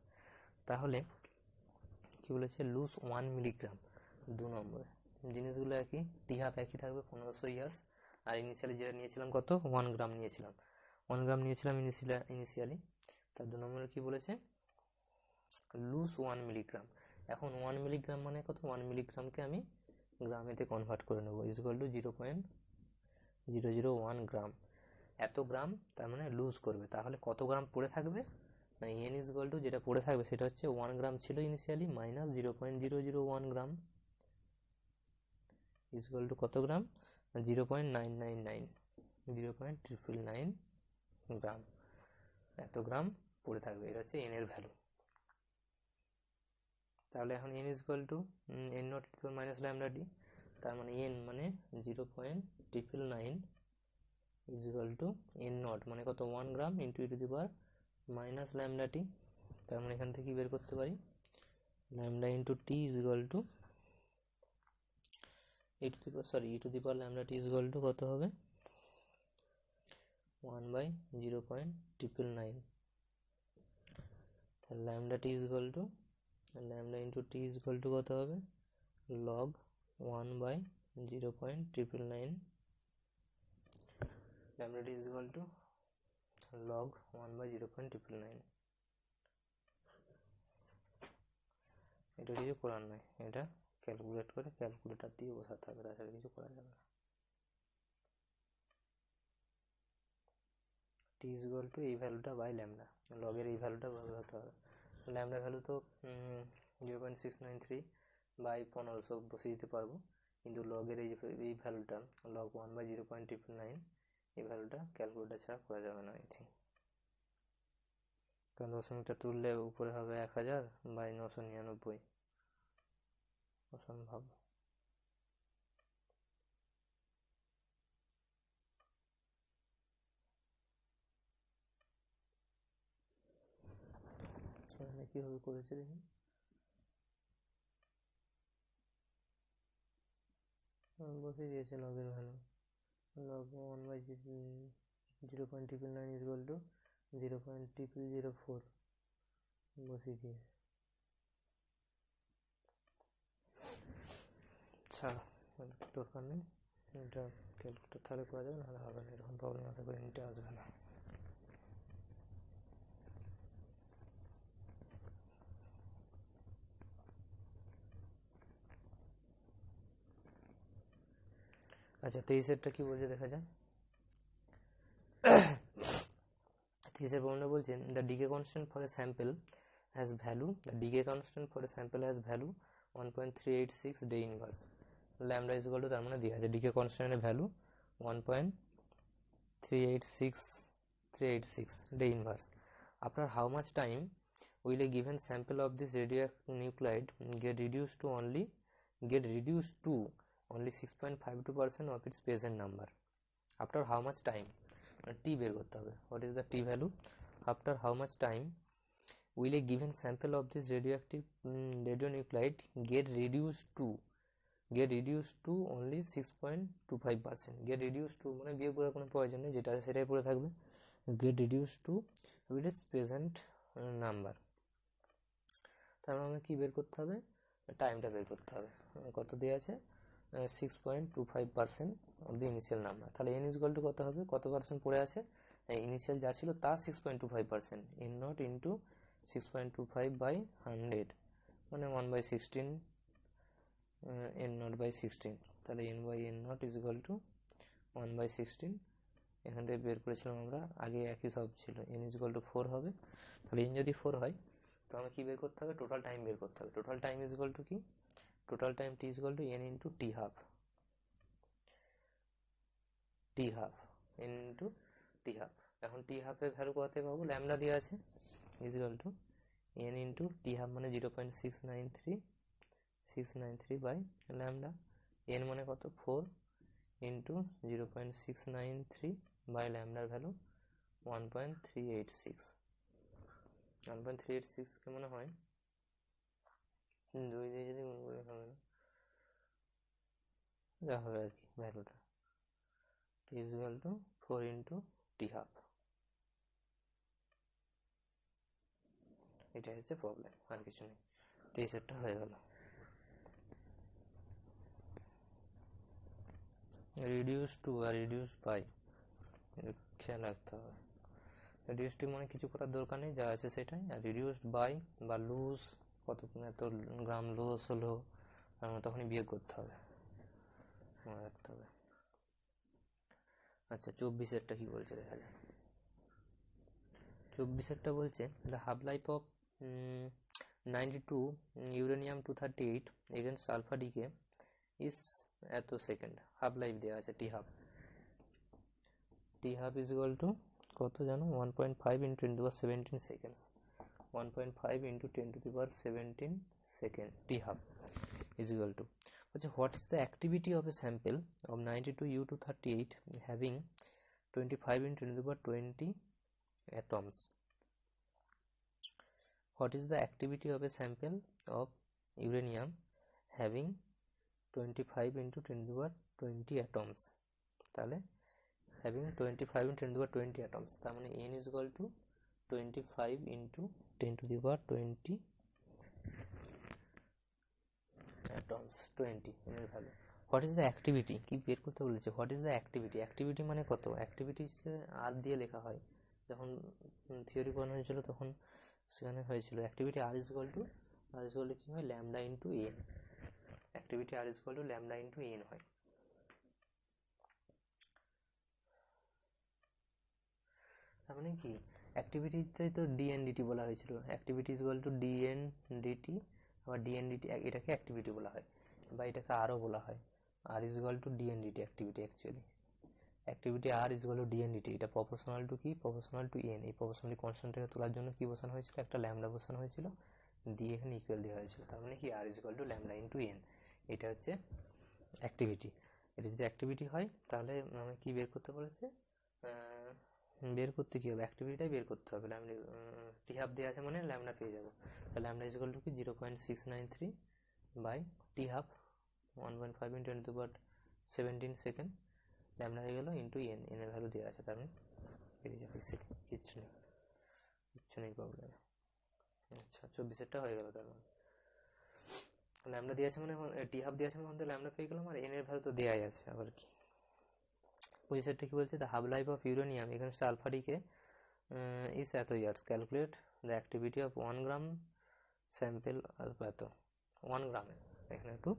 [SPEAKER 1] তাহলে কি বলেছে লুজ 1 মিলিগ্রাম, 2 নম্বরে জিনিসগুলো একই, টি হাফ একই থাকবে 1500 ইয়ার্স, আর ইনিশিয়ালি যেটা নিয়েছিলাম কত 1 গ্রাম নিয়েছিলাম, 1 গ্রাম নিয়েছিলাম ইনিশিয়ালি। তার 2 নম্বরে কি বলেছে লুজ 1 মিলিগ্রাম। এখন 1 মিলিগ্রাম মানে কত, 1 মিলিগ্রামকে আমি গ্রামেতে কনভার্ট করে নেবো, ইকুয়াল টু 0.001 গ্রাম, এত গ্রাম তার মানে লুজ করবে, তাহলে কত গ্রাম পড়ে থাকবে, মানে এন ইজ ইকুয়াল টু যেটা পড়ে থাকবে সেটা হচ্ছে 1 গ্রাম ছিল initially minus 0.001 gram is equal to কত গ্রাম 0.999, 0.999 গ্রাম, এত গ্রাম পড়ে থাকবে, এটা হচ্ছে এন এর ভ্যালু। তাহলে এখন N is equal to N nought equal minus lambda D, তার মানে এন মানে 0.999 is equal to N nought মানে কত 1 gram into e to the power minus lambda T, তার মানে এখান থেকে বের করতে পারি lambda into T is equal to E to the power e to the power lambda T is equal to কত হবে 1/0.999, তাহলে lambda T is equal to lambda into T is equal to কত হবে log 1/0.999, lambda T is equal to log 1/0.999। এটা কিছু করার নয়, এটা ক্যালকুলেট করে ক্যালকুলেটার দিয়ে বসাতে হবে, তাছাড়া কিছু করা যাবে না। টি ইজ ইকুয়াল টু এই ভ্যালুটা বাই ল্যামডা, লগের এই ভ্যালুটা হতে হবে, ল্যামডা ভ্যালু তো 0.693 বাই 1500 বসিয়ে দিতে পারবো, কিন্তু লগের এই ভ্যালুটা লগ 1/0.999 এই ভ্যালুটা ক্যালকুলেটার ছাড়া করা যাবে না, আই থিঙ্ক, কারণ দশমিকটা তুললে উপরে হবে 1000 বাই 999, অসম্ভব। কিভাবে করেছে দেখি, বসিয়ে দিয়েছে লগের value, log 1/0.999 is equal to 0.0004 বসিয়ে দিয়েছে। ছাড়ো, দরকার নেই, এটা ক্যালকুলেটর তাহলে করা যাবে, নাহলে হবে না, এরকম প্রবলেম আশা করি নিতে আসবে না। আচ্ছা 23-এরটা কি বলছে দেখা যাক। 23-এর প্রবলেমটা বলছে the decay constant for a sample has value, the decay constant for a sample has value 1.386 day inverse, lambda is equal to, তার মানে দিয়ে আছে ডিকে কনস্ট্যান্টের value 1.386 day inverse. After how much time will a given sample of this radionuclide get reduced to only 6.52% of its present number? After how much time? t বের করতে হবে। What is the t value? After how much time will a given sample of this radionuclide get reduced to only 6.25%? get reduced to মানে বিয়োগ করার কোনো প্রয়োজন নেই, যেটা আছে সেটাই পড়ে থাকবে। get reduced to its present number, তার মানে কি বের করতে হবে, টাইমটা বের করতে হবে। কত দেওয়া আছে, 6.25% অফ দি ইনিশিয়াল নাম্বার। তাহলে n ইজ ইকুয়াল টু কত হবে, কত পার্সেন্ট পড়ে আছে, ইনিশিয়াল যা ছিল তার 6.25%, n নট ইন্টু 6.25/100 মানে 1/16, n নট বাই 16, তাহলে n by n not is equal to 1/16। এখান থেকে বের করেছিলাম আমরা, আগে একই সব ছিল, n ইজ ইকুয়াল টু 4 হবে। তাহলে n যদি 4 হয় তো আমাকে কি বের করতে হবে, টোটাল টাইম বের করতে হবে। Total time is equal to কি, total time t is equal to n into t half, n into t half. এখন t হাফের ভ্যালু কোথায় পাবো, ল্যামডা দেওয়া আছে, is equal to n into t half মানে 0.693 বাই ল্যামডা, n মানে কত 4 ইন্টু 0.693 বাই ল্যামডার ভ্যালু 1.386। 1.386 কে মনে হয় 2 দিয়ে যদি গুণ করে হবে না, যা হবে আর কি ভ্যালুটা, t is equal to 4 into t half। এটা হচ্ছে প্রবলেম, আর কিছু নেই। 23-এরটা হয়ে গেল। রিডিউস টু আর রিডিউস বাই খেয়াল রাখতে হবে। রিডিউস টু মানে কিছু করার দরকার নেই, যা আছে সেটাই, আর রিডিউসড বাই বা লুজ কত এত গ্রাম লস হলো তখনই বিয়োগ করতে হবে, মনে রাখতে হবে। আচ্ছা 24-এরটা কি বলছে দেখা যায়। 24-এরটা বলছে the half life of 92 uranium 238 against alpha decay is এত সেকেন্ড। হাফ লাইফ দেওয়া আছে টি হাফ ইজ ইকুয়াল টু কত জানো, 1.5 into 10^17 seconds, 1.5 into 10^17 second T half is equal to হচ্ছে what is the activity of a sample of 92 U238 having 25 into 10^20 atoms. What is the activity of a sample of uranium having 25 into 10^20 atoms? তাহলে having 25 into 10^20 atoms, তার মানে n is equal to 25 into 10^20 atoms, 20 এর value. What is the activity, কি বের করতে বলেছে, what is the activity, activity মানে কত, অ্যাক্টিভিটিকে আর দিয়ে লেখা হয়, যখন থিওরি পড়ানো হয়েছিল তখন সেখানে হয়েছিল activity R is equal to কি হয়, lambda into N, activity R is equal to lambda into N হয়। তার মানে কি অ্যাক্টিভিটিতে তো ডিএনডিটি বলা হয়েছিল, activity is equal to D N D T, আবার ডিএনডিটি এটাকে অ্যাক্টিভিটি বলা হয়, বা এটাকে আরও বলা হয় R is equal to d N d t activity. Actually activity R is equal to d N d t, এটা প্রপোর্শনাল টু কি, প্রপোর্শনাল টু এন। এই প্রপোর্শনালি কনস্ট্যান্টটাকে তোলার জন্য কি বসানো হয়েছিল, একটা ল্যামডা বসানো হয়েছিল, দিয়ে এখানে ইকুয়াল দেওয়া হয়েছিল। তার মানে কি R is equal to lambda into N, এটা হচ্ছে অ্যাক্টিভিটি। এটা যদি অ্যাক্টিভিটি হয় তাহলে আমি কি বের করতে বলেছে, বের করতে কী হবে, অ্যাক্টিভিটিটাই বের করতে হবে। ল্যামডা টি হাফ দেওয়া আছে মানে ল্যামডা পেয়ে যাবো। তাহলে ল্যামডা ইজ ইকুয়াল টু কি 0.693 by T half 1.5 × 10^17 second, lambda হয়ে গেলো ইন্টু এন, এনের ভ্যালু দেওয়া আছে, তার মানে বেরিয়ে যাবে কিচ্ছু নেই প্রবলেম। আচ্ছা 24-এরটা হয়ে গেল। তার মানে ল্যামডা দেওয়া আছে মানে টি হাফ দেওয়া আছে মানে ল্যামডা পেয়ে গেলাম, আর এন এর ভ্যালু তো দেওয়াই আছে আবার কি। 25-এরটা কি বলছে, the half life of uranium against alpha decay is এত years, calculate the activity of 1 gram sample এত 1 গ্রামে, এখানে একটু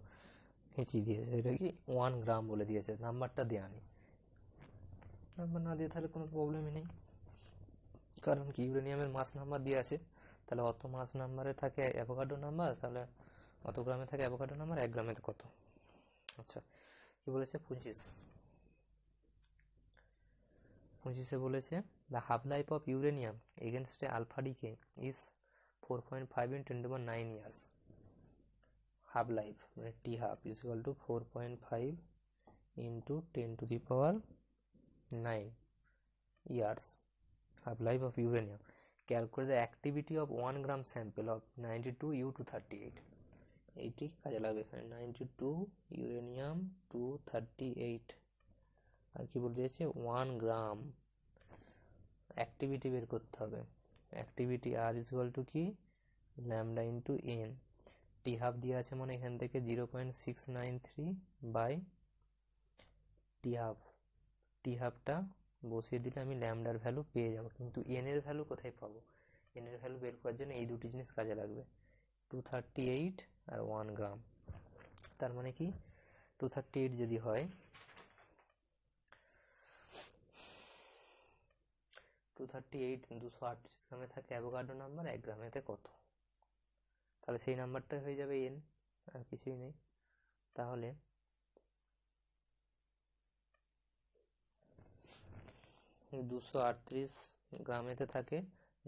[SPEAKER 1] হেঁচিয়ে দিয়েছে, এটা কি 1 গ্রাম বলে দিয়েছে, নাম্বারটা দেওয়া নেই। নাম্বার না দিয়ে তাহলে কোনো প্রবলেমই নেই, কারণ কি ইউরেনিয়ামের মাস নাম্বার দিয়ে আছে, তাহলে অত মাস নাম্বারে থাকে অ্যাভোগাড্রো নাম্বার, তাহলে অত গ্রামে থাকে অ্যাভোগাড্রো নাম্বার, 1 গ্রামে কত। আচ্ছা কি বলেছে 25-এ বলেছে the half life of uranium against alpha decay is 4.5 × 10⁹ years. Half life মানে টি half is equal to 4.5 × 10⁹ years, half life of uranium. Calculate the activity of 1 gram sample of 92U238. এইটি কাজে লাগবে এখানে, 92 ইউরেনিয়াম 238, আর কি বলতে চাইছে 1 গ্রাম অ্যাক্টিভিটি বের করতে হবে। Activity R is equal to কি lambda into N, T half দিয়ে আছে মানে এখান থেকে 0.693 বাই টি হাফটা বসিয়ে দিলে আমি ল্যামডার ভ্যালু পেয়ে যাব, কিন্তু এন এর ভ্যালু কোথায় পাবো? এন এর ভ্যালু বের করার জন্য এই দুটি জিনিস কাজে লাগবে, 238 আর 1 গ্রাম। তার মানে কি 238 যদি হয়, 238 238 গ্রামে থাকে অ্যাভোগাড্রো নাম্বার, 1 গ্রামেতে কত, তাহলে সেই নাম্বারটা হয়ে যাবে এন, আর কিছুই নেই। তাহলে 238 গ্রামেতে থাকে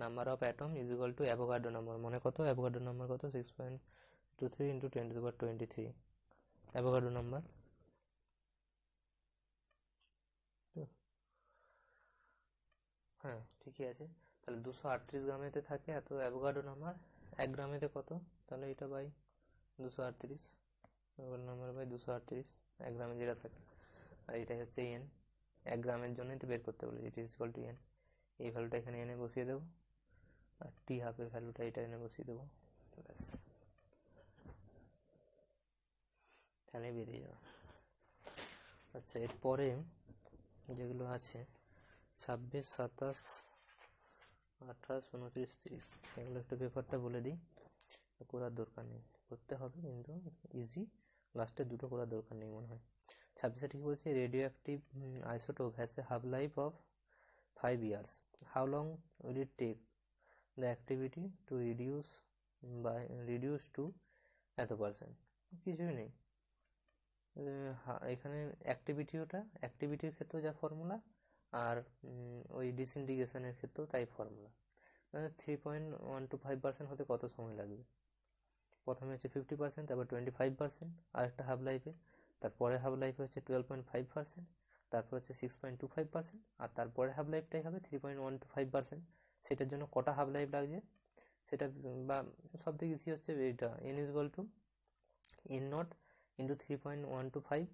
[SPEAKER 1] number of atom is equal two Avogadro number, মনে কত অ্যাভোগাড্রো নাম্বার কত 6.23 × 10⁻23 অ্যাভোগাড্রো নাম্বার। হ্যাঁ ঠিকই আছে, তাহলে 238 গ্রামেতে থাকে এত অ্যাভোগাড্রো নাম্বার, 1 গ্রামেতে কত, তাহলে এটা বাই 238, অ্যাভোগাড্রো নাম্বার বাই 238, 1 গ্রামে যেটা থাকে, আর এটাই হচ্ছে এন, 1 গ্রামের জন্যই তো বের করতে বলে, it is equal to N, এই ভ্যালুটা এখানে এনে বসিয়ে দেবো, আর টি হাফের ভ্যালুটা এটা এনে বসিয়ে দেবো, ব্যাস তাহলে বেরিয়ে যাবে। আচ্ছা এরপরে যেগুলো আছে 26, 27, 28, 29, 30, এগুলো একটু পেপারটা বলে দিই, করার দরকার নেই, করতে হবে কিন্তু ইজি, লাস্টে দুটো করার দরকার নেই মনে হয়। 26-এ ঠিক বলছে radio active isotope has a half life of 5 years. How long will it take the activity to reduce to এত %? কিছুই নেই, এখানে অ্যাক্টিভিটির ক্ষেত্রেও যা ফর্মুলা, আর ওই ডিসইন্টিগ্রেশনের ক্ষেত্রেও তাই ফর্মুলা। 3.125% হতে কত সময় লাগবে? প্রথমে হচ্ছে 50%, তারপর 25%, আর একটা হাফ লাইফে, তারপরে হাফ লাইফে হচ্ছে 12.5%, তারপর হচ্ছে 6.25%, আর তারপরে হাফ লাইফটাই হবে 3.125%। সেটার জন্য কটা হাফ লাইফ লাগছে সেটা, বা সব থেকে ইজি হচ্ছে এইটা, n is equal to n0 into 3.125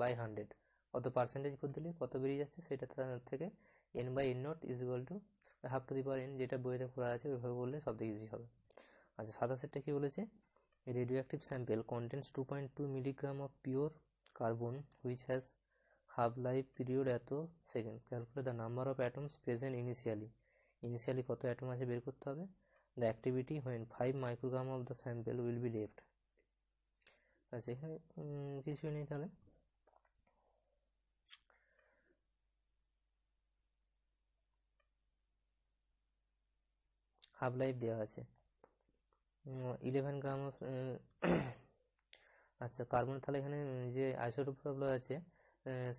[SPEAKER 1] by 100, কত পার্সেন্টেজ করে দিলে কত বেরিয়ে যাচ্ছে সেটা থেকে n by n0 is equal to half to the power n, যেটা বইতে করা আছে ওইভাবে বললে সব থেকে ইজি হবে। আচ্ছা 27-টা কি বলেছে, radioactive sample contains 2.2 milligram of pure carbon which has half life period এত second, calculate the number of atoms present initially কত অ্যাটম আছে বের করতে হবে, the activity when 5 microgram of the sample will be left. আচ্ছা এখানে কিছুই নেই, তাহলে হাফ লাইফ দেওয়া আছে 11 গ্রাম অফ আচ্ছা কার্বন, তাহলে এখানে যে আইসোটোপগুলো আছে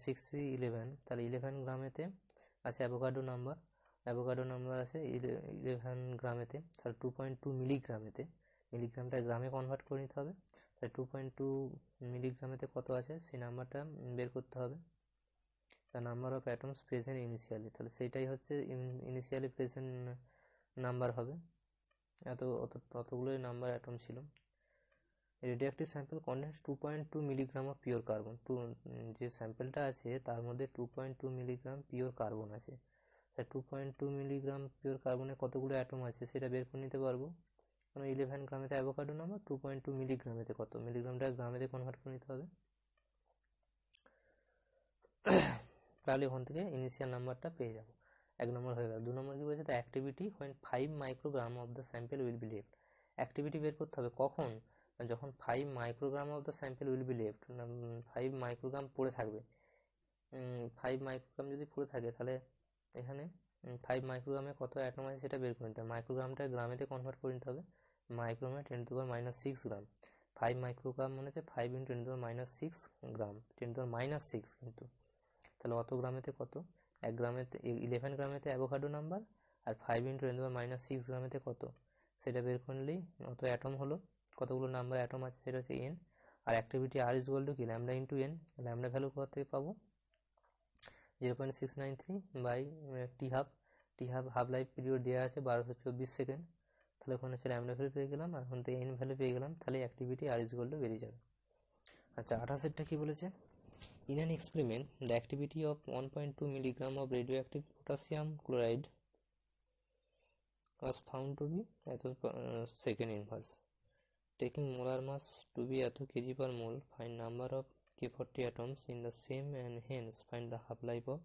[SPEAKER 1] 6C11, তাহলে 11 গ্রামেতে আছে অ্যাভোগাড্রো নাম্বার আছে 11 গ্রামেতে, তাহলে 2.2 মিলিগ্রামেতে, মিলিগ্রামটা গ্রামে কনভার্ট করে নিতে হবে, তাহলে 2.2 মিলিগ্রামেতে কত আছে সেই নাম্বারটা বের করতে হবে, the number of atoms present initially, তাহলে সেইটাই হচ্ছে ইনিশিয়ালি প্রেজেন্ট নাম্বার হবে, অতগুলোই নাম্বার অ্যাটম ছিল। Radioactive sample contains 2.2 milligram of pure carbon, যে স্যাম্পেলটা আছে তার মধ্যে 2.2 মিলিগ্রাম পিওর কার্বন আছে। 2.2 মিলিগ্রাম পিওর কার্বনে কতগুলো অ্যাটম আছে সেটা বের করে নিতে পারবো, কারণ 11 গ্রামেতে অ্যাভোগাড্রো নাম্বার, 2.2 মিলিগ্রামেতে কত, মিলিগ্রামটা গ্রামেতে কনভার্ট করে নিতে হবে, তাহলে ওখান থেকে ইনিশিয়াল নাম্বারটা পেয়ে যাবো। 1 নম্বর হয়ে গেল। 2 নম্বর কি বলছে, the activity when 5 microgram of the sample will be left. Activity বের করতে হবে কখন, যখন 5 microgram of the sample will be left, 5 microgram পড়ে থাকবে। 5 মাইক্রোগ্রাম যদি পড়ে থাকে তাহলে এখানে 5 মাইক্রোগ্রামে কত অ্যাটম আছে সেটা বের করে নিতে হবে, মাইক্রোগ্রামটা গ্রামেতে কনভার্ট করে নিতে হবে, মাইক্রোগ্রামে 10⁻⁶ গ্রাম, 5 মাইক্রোগ্রাম মানে হচ্ছে 5 × 10⁻⁶ গ্রাম, 10⁻⁶ কিন্তু, তাহলে অত গ্রামেতে কত, 1 গ্রামেতে 11 গ্রামেতে অ্যাভোগাড্রো নাম্বার, আর 5 × 10⁻⁶ গ্রামেতে কত সেটা বের করে নিলেই অত অ্যাটম হলো, কতগুলো নাম্বার অ্যাটম আছে সেটা হচ্ছে n। আর অ্যাক্টিভিটি r = কি, ল্যামডা × n, ল্যামডা ভ্যালু কোথা থেকে পাবো, 0.693 by t12, half life period দেওয়া আছে 1224 সেকেন্ড, তাহলে ওখানে হচ্ছে ল্যামডা ভ্যালু পেয়ে গেলাম, আর ওখান থেকে n ভ্যালু পেয়ে গেলাম, তাহলে অ্যাক্টিভিটি r = বেরিয়ে যাবে। আচ্ছা 28এরটা কি বলেছে, in an experiment the activity of 1.2 milligram of radioactive potassium chloride was found to be second inverse, taking molar mass to be kg per mole, find number of K40 atoms in the same and hence find the half life of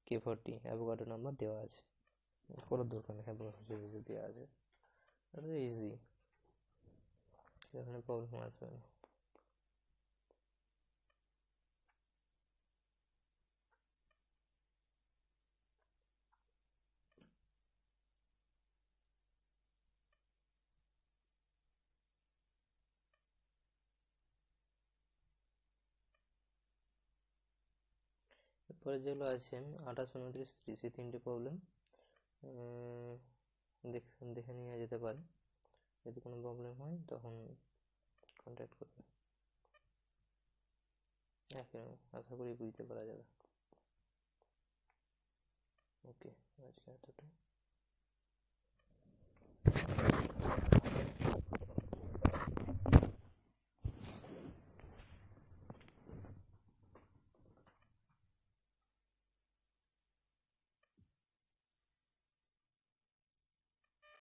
[SPEAKER 1] K40, Avogadro number দেওয়া আছে, করার দরকার নেই, Avogadro দেওয়া আছে, easy, এখানে problem আসবে না। এরপরে যেগুলো আছে 28, 29, 30, এই 3টে প্রবলেম দেখে নিয়ে যেতে পারে, যদি কোনো প্রবলেম হয় তখন কন্ট্যাক্ট করবে, আশা করি বুঝতে পারা যাবে। ওকে, আজকে এতটাই।